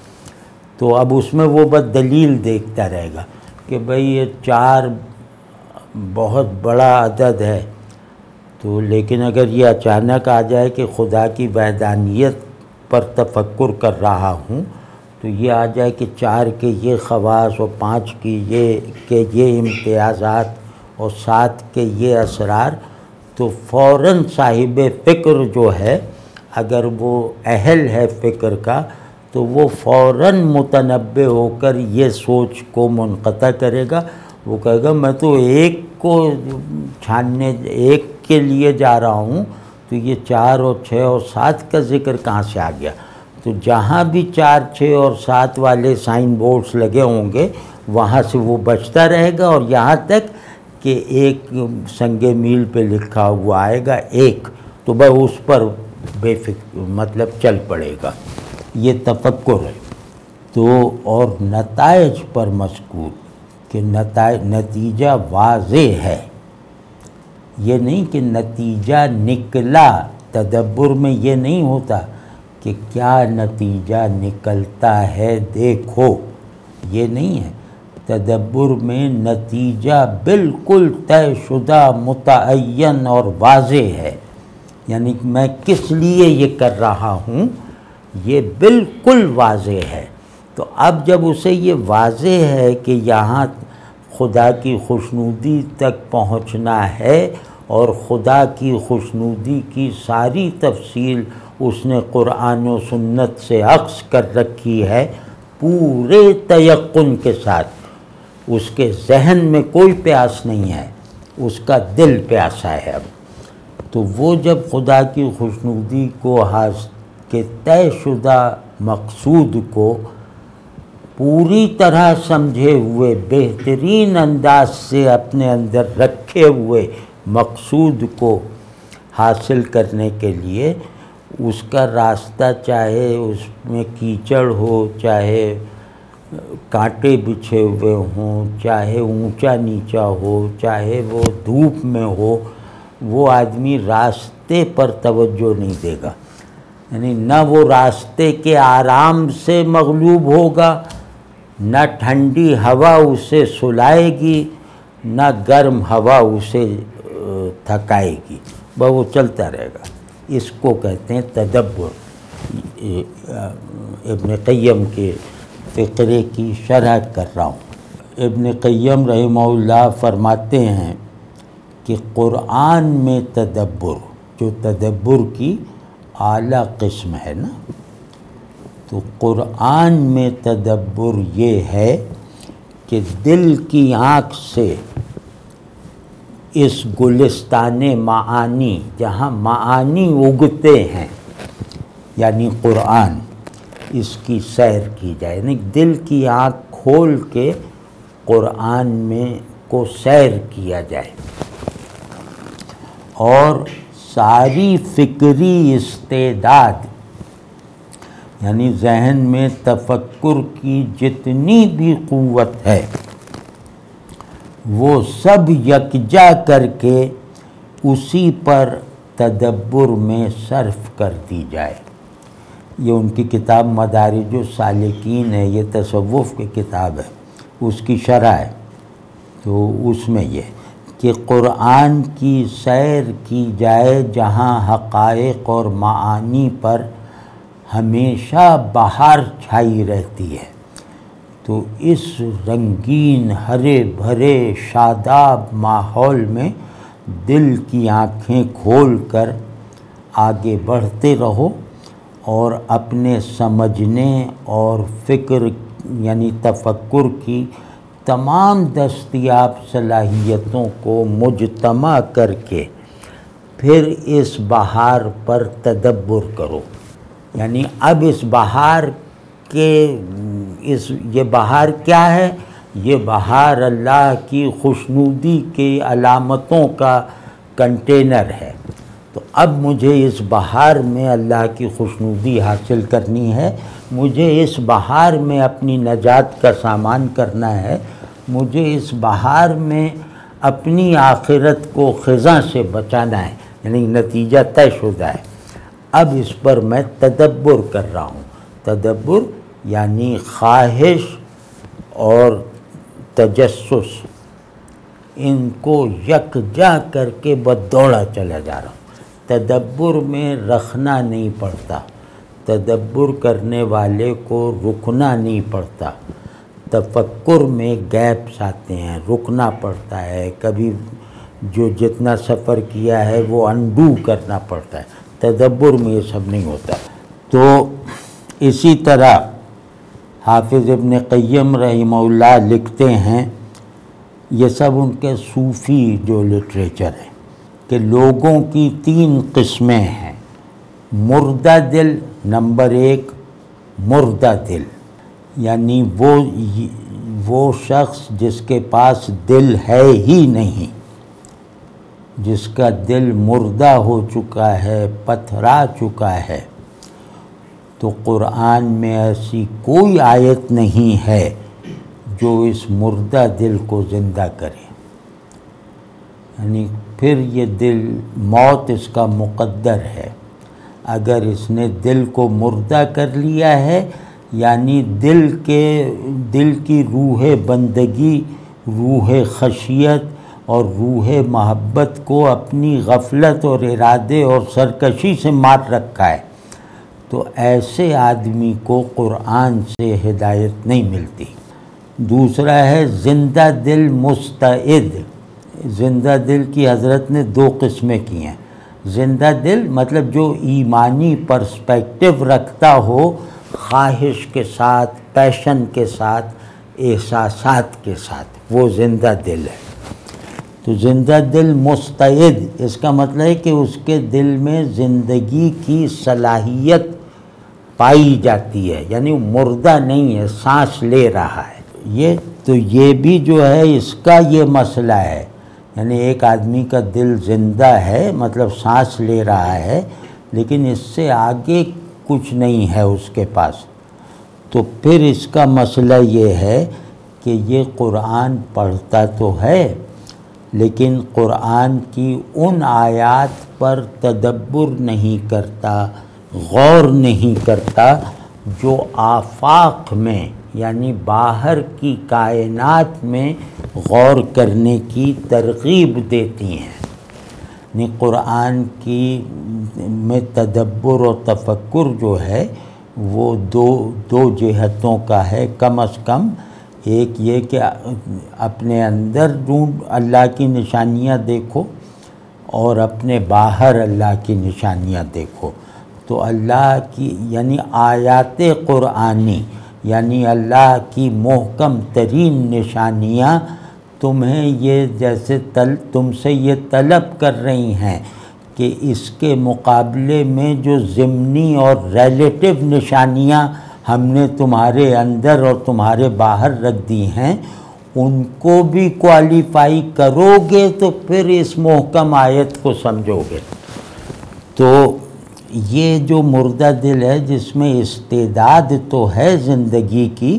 تو اب اس میں وہ بس دلیل دیکھتا رہے گا کہ بھئی یہ 4 بہت بڑا عدد ہے، تو لیکن اگر یہ اچانک آ جائے کہ خدا کی وحدانیت پر تفکر کر رہا ہوں، تو یہ آ جائے کہ 4 کے یہ خواص اور 5 کی یہ امتیازات اور 7 کے یہ اسرار، تو فوراً صاحب فکر جو ہے اگر وہ اہل ہے فکر کا، تو وہ فوراً متنبہ ہو کر یہ سوچ کو منقطع کرے گا۔ وہ کہے گا میں تو ایک کو چھاننے، ایک کے لیے جا رہا ہوں، تو یہ 4 اور 6 اور 7 کا ذکر کہاں سے آ گیا؟ تو جہاں بھی 4، 6 اور 7 والے سائن بورڈز لگے ہوں گے وہاں سے وہ بچتا رہے گا، اور یہاں تک کہ ایک سنگ میل پہ لکھا ہوا آئے گا ایک، تو بس اس پر بے فکر مطلب چل پڑے گا۔ یہ تفکر ہے۔ تو اور نتائج پر مذکور کہ نتیجہ واضح ہے، یہ نہیں کہ نتیجہ نکلا۔ تدبر میں یہ نہیں ہوتا کہ کیا نتیجہ نکلتا ہے دیکھو، یہ نہیں ہے۔ تدبر میں نتیجہ بالکل طے شدہ، متعین اور واضح ہے، یعنی میں کس لیے یہ کر رہا ہوں یہ بالکل واضح ہے۔ تو اب جب اسے یہ واضح ہے کہ یہاں خدا کی خوشنودی تک پہنچنا ہے، اور خدا کی خوشنودی کی ساری تفصیل اس نے قرآن و سنت سے اخذ کر رکھی ہے پورے تیقن کے ساتھ، اس کے ذہن میں کوئی پیاس نہیں ہے، اس کا دل پیاسا ہے۔ اب تو وہ جب خدا کی خوشنودی کو کے طے شدہ مقصود کو پوری طرح سمجھے ہوئے، بہترین انداز سے اپنے اندر رکھے ہوئے مقصود کو حاصل کرنے کے لیے اس کا راستہ، چاہے اس میں کیچڑ ہو، چاہے کانٹے بچھے ہوئے ہوں، چاہے اونچا نیچا ہو، چاہے وہ دھوپ میں ہو، وہ آدمی راستے پر توجہ نہیں دے گا، یعنی نہ وہ راستے کے آرام سے مغلوب ہوگا، نہ ٹھنڈی ہوا اسے سلائے گی، نہ گرم ہوا اسے تھکائے گی، بس وہ چلتا رہے گا۔ اس کو کہتے ہیں تدبر۔ ابن قیم کے فقرے کی شرح کر رہا ہوں۔ ابن قیم رحمہ اللہ فرماتے ہیں کہ قرآن میں تدبر، جو تدبر کی اعلیٰ قسم ہے نا، تو قرآن میں تدبر یہ ہے کہ دل کی آنکھ سے اس گلستان معانی، جہاں معانی اگتے ہیں یعنی قرآن، اس کی سیر کی جائے، یعنی دل کی آنکھ کھول کے قرآن میں کو سیر کیا جائے، اور ساری فکری استعداد یعنی ذہن میں تفکر کی جتنی بھی قوت ہے وہ سب یکجا کر کے اسی پر تدبر میں صرف کر دی جائے۔ یہ ان کی کتاب مدارج السالکین ہے، یہ تصوف کی کتاب ہے، اس کی شرح ہے۔ تو اس میں یہ کہ قرآن کی سیر کی جائے جہاں حقائق اور معانی پر ہمیشہ بہار چھائی رہتی ہے، تو اس رنگین ہرے بھرے شاداب ماحول میں دل کی آنکھیں کھول کر آگے بڑھتے رہو اور اپنے سمجھنے اور فکر یعنی تفکر کی تمام دستیاب صلاحیتوں کو مجتمع کر کے پھر اس بہار پر تدبر کرو۔ یعنی اب اس بہار کے یہ بہار کیا ہے؟ یہ بہار اللہ کی خوشنودی کے علامتوں کا کنٹینر ہے۔ تو اب مجھے اس بہار میں اللہ کی خوشنودی حاصل کرنی ہے، مجھے اس بہار میں اپنی نجات کا سامان کرنا ہے، مجھے اس بہار میں اپنی آخرت کو خزاں سے بچانا ہے، یعنی نتیجہ طے شدہ ہے۔ اب اس پر میں تدبر کر رہا ہوں۔ تدبر یعنی خواہش اور تجسس، ان کو یکجا کر کے بدوڑا چلا جا رہا ہوں۔ تدبر میں رکھنا نہیں پڑتا، تدبر کرنے والے کو رکنا نہیں پڑتا۔ تفکر میں گیپس آتے ہیں، رکنا پڑتا ہے، کبھی جو جتنا سفر کیا ہے وہ انڈو کرنا پڑتا ہے۔ تدبر میں یہ سب نہیں ہوتا۔ تو اسی طرح حافظ ابن قیم رحمہ اللہ لکھتے ہیں، یہ سب ان کے صوفی جو لٹریچر ہے، کہ لوگوں کی 3 قسمیں ہیں۔ مردہ دل، نمبر 1 مردہ دل، یعنی وہ شخص جس کے پاس دل ہے ہی نہیں، جس کا دل مردہ ہو چکا ہے، پتھرا چکا ہے۔ تو قرآن میں ایسی کوئی آیت نہیں ہے جو اس مردہ دل کو زندہ کرے، یعنی پھر یہ دل موت اس کا مقدر ہے۔ اگر اس نے دل کو مردہ کر لیا ہے، یعنی دل کی روح بندگی، روح خشیت اور روح محبت کو اپنی غفلت اور ارادے اور سرکشی سے مار رکھا ہے، تو ایسے آدمی کو قرآن سے ہدایت نہیں ملتی۔ دوسرا ہے زندہ دل مستعد۔ زندہ دل کی حضرت نے 2 قسمیں کی ہیں۔ زندہ دل مطلب جو ایمانی پرسپیکٹو رکھتا ہو، خواہش کے ساتھ، پیشن کے ساتھ، احساسات کے ساتھ، وہ زندہ دل ہے۔ تو زندہ دل مستعد، اس کا مطلب ہے کہ اس کے دل میں زندگی کی صلاحیت پائی جاتی ہے، یعنی مردہ نہیں ہے، سانس لے رہا ہے۔ یہ بھی جو ہے اس کا یہ مسئلہ ہے، یعنی ایک آدمی کا دل زندہ ہے مطلب سانس لے رہا ہے، لیکن اس سے آگے کچھ نہیں ہے اس کے پاس۔ تو پھر اس کا مسئلہ یہ ہے کہ یہ قرآن پڑھتا تو ہے، لیکن قرآن کی ان آیات پر تدبر نہیں کرتا، غور نہیں کرتا جو آفاق میں یعنی باہر کی کائنات میں غور کرنے کی ترغیب دیتی ہیں۔ یعنی قرآن کی میں تدبر و تفکر جو ہے وہ دو جہتوں کا ہے کم از کم۔ ایک یہ کہ اپنے اندر ڈھونڈ اللہ کی نشانیاں دیکھو اور اپنے باہر اللہ کی نشانیاں دیکھو. تو اللہ کی یعنی آیات قرآنی یعنی اللہ کی محکم ترین نشانیاں تمہیں یہ جیسے تم سے یہ طلب کر رہی ہیں کہ اس کے مقابلے میں جو ضمنی اور ریلیٹو نشانیاں ہم نے تمہارے اندر اور تمہارے باہر رکھ دی ہیں ان کو بھی کوالیفائی کرو گے تو پھر اس محکم آیت کو سمجھو گے. تو یہ جو مردہ دل ہے جس میں استعداد تو ہے زندگی کی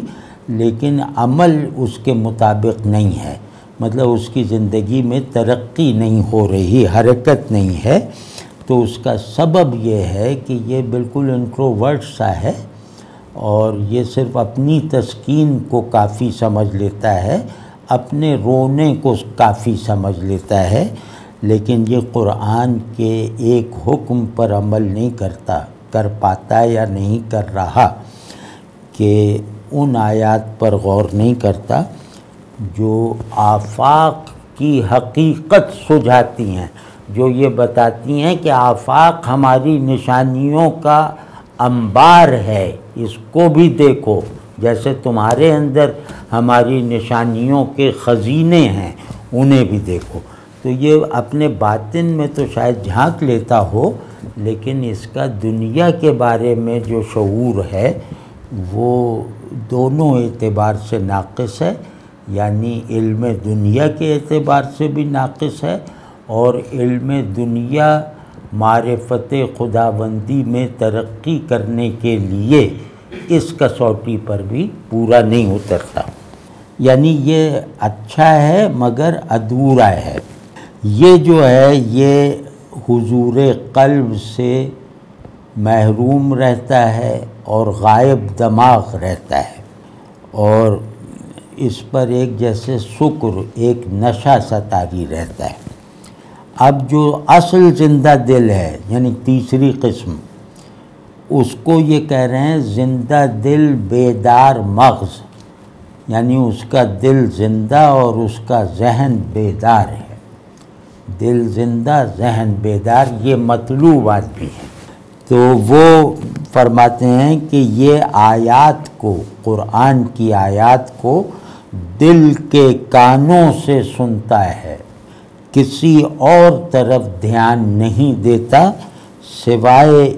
لیکن عمل اس کے مطابق نہیں ہے، مطلب اس کی زندگی میں ترقی نہیں ہو رہی، حرکت نہیں ہے، تو اس کا سبب یہ ہے کہ یہ بالکل انٹروورٹ سا ہے اور یہ صرف اپنی تسکین کو کافی سمجھ لیتا ہے، اپنے رونے کو کافی سمجھ لیتا ہے، لیکن یہ قرآن کے ایک حکم پر عمل نہیں کر پاتا یا نہیں کر رہا کہ ان آیات پر غور نہیں کرتا جو آفاق کی حقیقت سجھاتی ہیں، جو یہ بتاتی ہیں کہ آفاق ہماری نشانیوں کا انبار ہے، اس کو بھی دیکھو، جیسے تمہارے اندر ہماری نشانیوں کے خزینے ہیں انہیں بھی دیکھو. تو یہ اپنے باطن میں تو شاید جھانک لیتا ہو لیکن اس کا دنیا کے بارے میں جو شعور ہے وہ دونوں اعتبار سے ناقص ہے، یعنی علم دنیا کے اعتبار سے بھی ناقص ہے اور علم دنیا معرفت خداوندی میں ترقی کرنے کے لیے اس کسوٹی پر بھی پورا نہیں اترتا. یعنی یہ اچھا ہے مگر ادھورا ہے. یہ جو ہے یہ حضور قلب سے محروم رہتا ہے اور غائب دماغ رہتا ہے اور اس پر ایک جیسے سکر ایک نشہ سا طاری رہتا ہے. اب جو اصل زندہ دل ہے یعنی تیسری قسم اس کو یہ کہہ رہے ہیں زندہ دل بیدار مغز، یعنی اس کا دل زندہ اور اس کا ذہن بیدار ہے. دل زندہ ذہن بیدار یہ مطلوب آدمی ہے. تو وہ فرماتے ہیں کہ یہ آیات کو قرآن کی آیات کو دل کے کانوں سے سنتا ہے، کسی اور طرف دھیان نہیں دیتا سوائے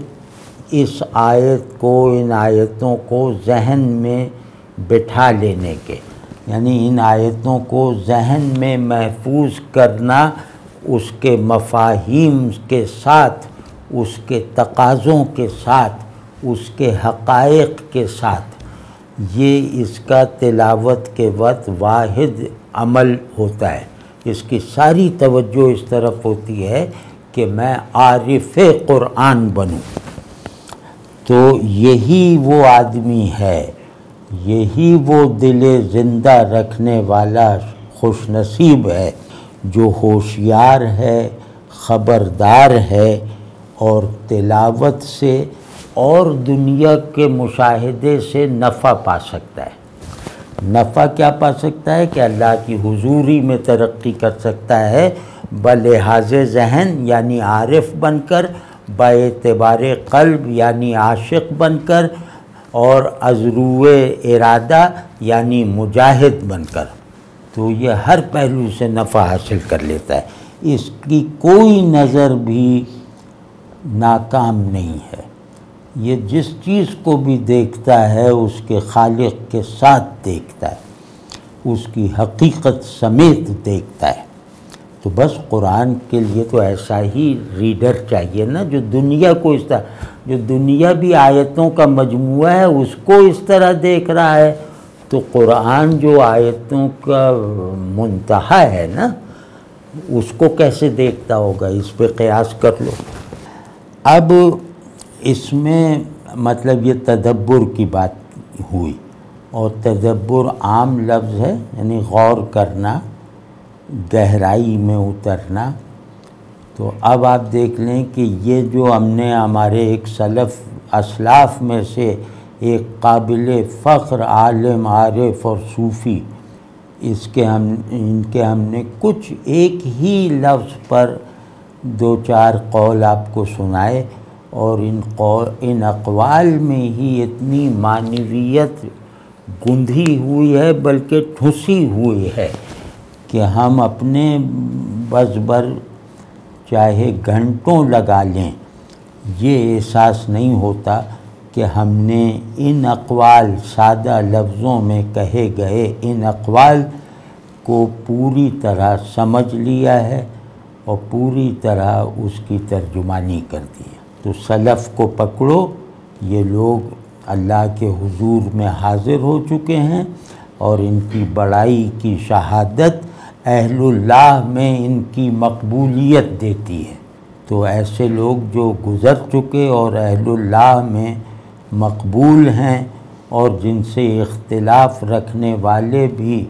اس آیت کو ان آیتوں کو ذہن میں بٹھا لینے کے، یعنی ان آیتوں کو ذہن میں محفوظ کرنا اس کے مفاہیم کے ساتھ، اس کے تقاضوں کے ساتھ، اس کے حقائق کے ساتھ، یہ اس کا تلاوت کے وقت واحد عمل ہوتا ہے. اس کی ساری توجہ اس طرف ہوتی ہے کہ میں عارف قرآن بنوں. تو یہی وہ آدمی ہے، یہی وہ دل زندہ رکھنے والا خوش نصیب ہے جو ہوشیار ہے، خبردار ہے اور تلاوت سے اور دنیا کے مشاہدے سے نفع پا سکتا ہے. نفع کیا پا سکتا ہے کہ اللہ کی حضوری میں ترقی کر سکتا ہے بلحاظ ذہن یعنی عارف بن کر، باعتبار قلب یعنی عاشق بن کر، اور ازرو ارادہ یعنی مجاہد بن کر. تو یہ ہر پہلو سے نفع حاصل کر لیتا ہے، اس کی کوئی نظر بھی ناکام نہیں ہے. یہ جس چیز کو بھی دیکھتا ہے اس کے خالق کے ساتھ دیکھتا ہے، اس کی حقیقت سمیت دیکھتا ہے. تو بس قرآن کے لیے تو ایسا ہی ریڈر چاہیے نا جو دنیا کو اس طرح، جو دنیا بھی آیتوں کا مجموعہ ہے اس کو اس طرح دیکھ رہا ہے، تو قرآن جو آیتوں کا منتہا ہے نا اس کو کیسے دیکھتا ہوگا، اس پہ قیاس کر لو. اب اس میں مطلب یہ تدبر کی بات ہوئی، اور تدبر عام لفظ ہے یعنی غور کرنا، گہرائی میں اترنا. تو اب آپ دیکھ لیں کہ یہ جو ہم نے ہمارے ایک اسلاف میں سے ایک قابل فخر عالم عارف اور صوفی، ان کے ہم نے کچھ ایک ہی لفظ پر 2-4 قول آپ کو سنائے، اور ان اقوال میں ہی اتنی معنویت گندھی ہوئی ہے، بلکہ ٹھسی ہوئی ہے، کہ ہم اپنے بس بر چاہے گھنٹوں لگا لیں، یہ احساس نہیں ہوتا کہ ہم نے ان اقوال، سادہ لفظوں میں کہے گئے ان اقوال کو پوری طرح سمجھ لیا ہے اور پوری طرح اس کی ترجمانی کر دی ہے۔ تو سلف کو پکڑو، یہ لوگ اللہ کے حضور میں حاضر ہو چکے ہیں، اور ان کی بڑائی کی شہادت اہل اللہ میں ان کی مقبولیت دیتی ہے۔ تو ایسے لوگ جو گزر چکے اور اہل اللہ میں مقبول ہیں، اور جن سے اختلاف رکھنے والے بھی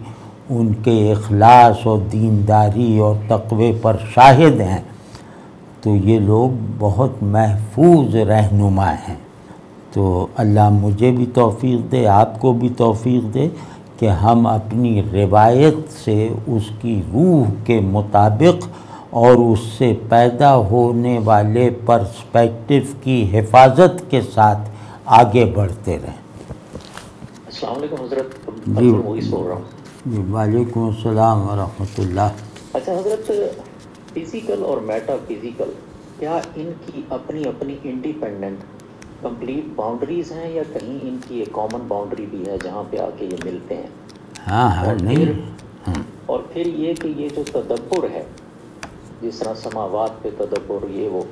ان کے اخلاص اور دینداری اور تقوی پر شاہد ہیں، تو یہ لوگ بہت محفوظ رہنما ہیں۔ تو اللہ مجھے بھی توفیق دے، آپ کو بھی توفیق دے کہ ہم اپنی روایت سے اس کی روح کے مطابق اور اس سے پیدا ہونے والے پرسپیکٹو کی حفاظت کے ساتھ آگے بڑھتے رہیں۔ السلام علیکم حضرت، جی بول رہا ہوں۔ جی وعلیکم السلام ورحمۃ اللہ۔ اچھا حضرت، فزیکل اور میٹا فزیکل، کیا ان کی اپنی اپنی انڈیپینڈنٹ کمپلیٹ باؤنڈریز ہیں، یا کہیں ان کی ایک کامن باؤنڈری بھی ہے جہاں پہ آ کے یہ ملتے ہیں؟ ہاں نہیں، اور پھر یہ کہ یہ جو تدبر ہے، جس طرح سماوات پہ تدبر یہ وہ،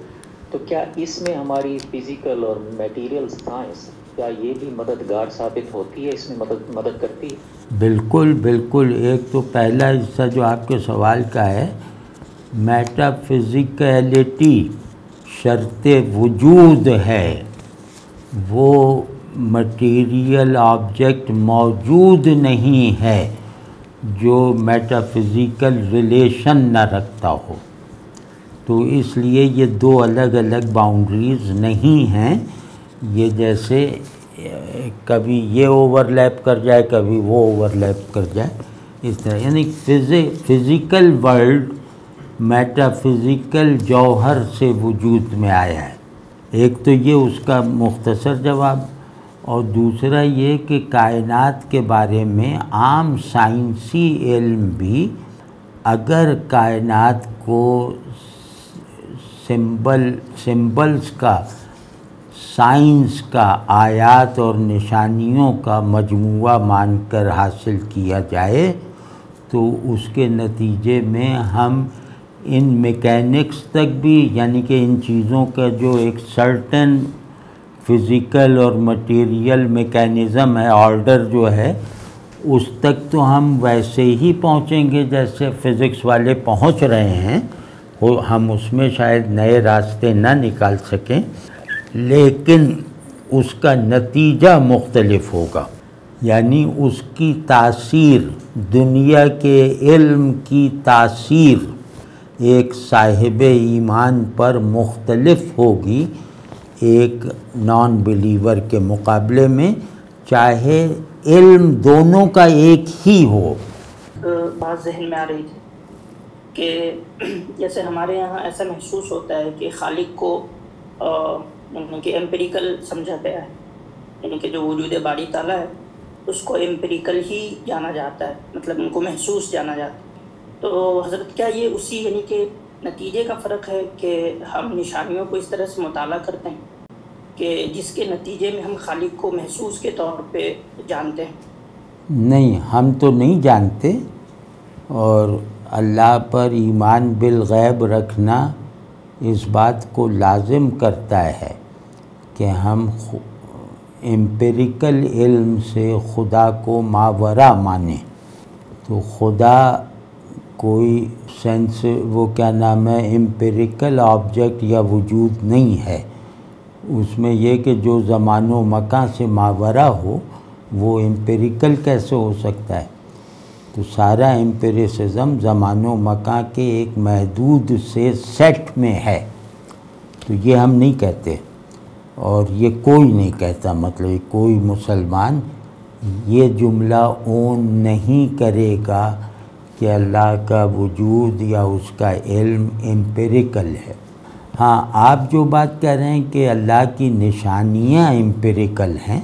تو کیا اس میں ہماری فزیکل اور میٹیریل سائنس، کیا یہ بھی مددگار ثابت ہوتی ہے، اس میں مدد کرتی ہے؟ بالکل بالکل۔ ایک تو پہلا حصہ جو آپ کے سوال کا ہے، میٹا فزیکلٹی شرط وجود ہے، وہ مٹیریل آبجیکٹ موجود نہیں ہے جو میٹا فزیکل ریلیشن نہ رکھتا ہو۔ تو اس لیے یہ دو الگ الگ باؤنڈریز نہیں ہیں، یہ جیسے کبھی یہ اوور لیپ کر جائے کبھی وہ اوور لیپ کر جائے، اس طرح، یعنی فزیکل ورلڈ میٹا فزیکل جوہر سے وجود میں آیا ہے۔ ایک تو یہ اس کا مختصر جواب، اور دوسرا یہ کہ کائنات کے بارے میں عام سائنسی علم بھی اگر کائنات کو سمبلز کا، سائنس کا، آیات اور نشانیوں کا مجموعہ مان کر حاصل کیا جائے، تو اس کے نتیجے میں ہم ان میکینکس تک بھی، یعنی کہ ان چیزوں کا جو ایک سرٹن فزیکل اور مٹیریل میکینزم ہے، آرڈر جو ہے، اس تک تو ہم ویسے ہی پہنچیں گے جیسے فزکس والے پہنچ رہے ہیں، ہم اس میں شاید نئے راستے نہ نکال سکیں، لیکن اس کا نتیجہ مختلف ہوگا، یعنی اس کی تاثیر، دنیا کے علم کی تاثیر ایک صاحب ایمان پر مختلف ہوگی ایک نان بلیور کے مقابلے میں، چاہے علم دونوں کا ایک ہی ہو۔ بات ذہن میں آ رہی تھی کہ جیسے ہمارے یہاں ایسا محسوس ہوتا ہے کہ خالق کو یعنی کہ ایمپیریکل سمجھا گیا ہے، یعنی کہ جو وجود باری تعالیٰ ہے اس کو ایمپیریکل ہی جانا جاتا ہے، مطلب ان کو محسوس جانا جاتا ہے۔ تو حضرت کیا یہ اسی یعنی کہ نتیجے کا فرق ہے کہ ہم نشانیوں کو اس طرح سے مطالعہ کرتے ہیں کہ جس کے نتیجے میں ہم خالق کو محسوس کے طور پہ جانتے ہیں؟ نہیں، ہم تو نہیں جانتے، اور اللہ پر ایمان بالغیب رکھنا اس بات کو لازم کرتا ہے کہ ہم امپیریکل علم سے خدا کو ماورا مانیں۔ تو خدا کوئی سینس، وہ کیا نام ہے، امپیریکل آبجیکٹ یا وجود نہیں ہے، اس میں یہ کہ جو زمان و مکان سے ماورا ہو وہ امپیریکل کیسے ہو سکتا ہے؟ تو سارا امپیریسزم زمان و مکان کے ایک محدود سے سیٹ میں ہے، تو یہ ہم نہیں کہتے۔ اور یہ کوئی نہیں کہتا، مطلب کوئی مسلمان یہ جملہ اون نہیں کرے گا کہ اللہ کا وجود یا اس کا علم امپیریکل ہے۔ ہاں، آپ جو بات کہہ رہے ہیں کہ اللہ کی نشانیاں امپیریکل ہیں،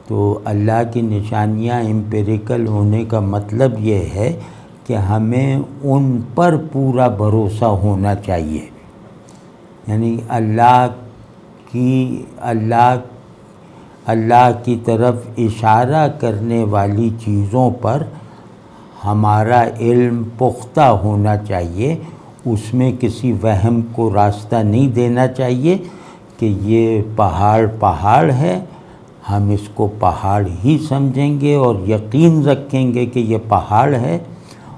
تو اللہ کی نشانیاں امپیریکل ہونے کا مطلب یہ ہے کہ ہمیں ان پر پورا بھروسہ ہونا چاہیے، یعنی اللہ کی طرف اشارہ کرنے والی چیزوں پر ہمارا علم پختہ ہونا چاہیے، اس میں کسی وہم کو راستہ نہیں دینا چاہیے کہ یہ پہاڑ ہے، ہم اس کو پہاڑ ہی سمجھیں گے اور یقین رکھیں گے کہ یہ پہاڑ ہے،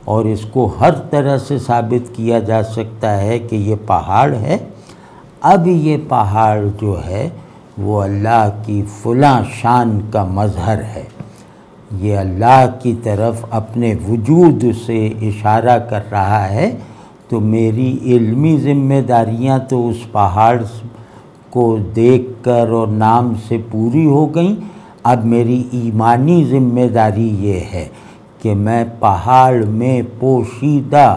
اور اس کو ہر طرح سے ثابت کیا جا سکتا ہے کہ یہ پہاڑ ہے۔ اب یہ پہاڑ جو ہے وہ اللہ کی فلاں شان کا مظہر ہے، یہ اللہ کی طرف اپنے وجود سے اشارہ کر رہا ہے، تو میری علمی ذمہ داریاں تو اس پہاڑ کو دیکھ کر اور نام سے پوری ہو گئیں۔ اب میری ایمانی ذمہ داری یہ ہے کہ میں پہاڑ میں پوشیدہ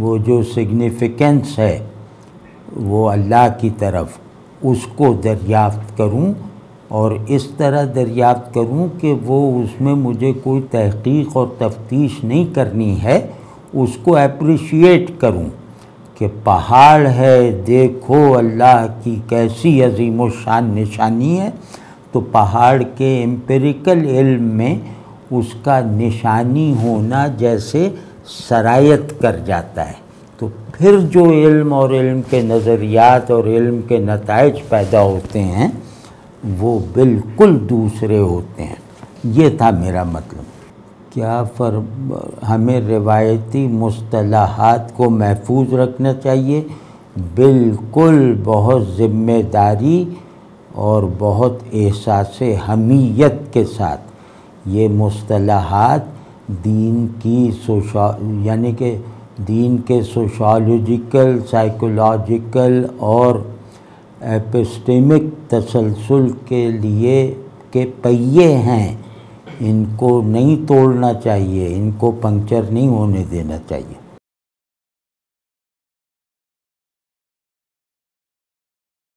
وہ جو سگنیفیکنس ہے وہ اللہ کی طرف اس کو دریافت کروں، اور اس طرح دریافت کروں کہ وہ اس میں مجھے کوئی تحقیق اور تفتیش نہیں کرنی ہے، اس کو اپریشیٹ کروں کہ پہاڑ ہے، دیکھو اللہ کی کیسی عظیم الشان نشانی ہے، تو پہاڑ کے امپیریکل علم میں اس کا نشانی ہونا جیسے سرایت کر جاتا ہے، تو پھر جو علم اور علم کے نظریات اور علم کے نتائج پیدا ہوتے ہیں وہ بالکل دوسرے ہوتے ہیں۔ یہ تھا میرا مطلب۔ کیا ہمیں روایتی مصطلحات کو محفوظ رکھنا چاہیے؟ بالکل، بہت ذمہ داری اور بہت احساس حمیت کے ساتھ یہ مصطلحات دین کے سوشالوجیکل، سائیکولوجیکل اور ایپسٹیمک تسلسل کے لیے کے پہیے ہیں، ان کو نہیں توڑنا چاہیے، ان کو پنکچر نہیں ہونے دینا چاہیے۔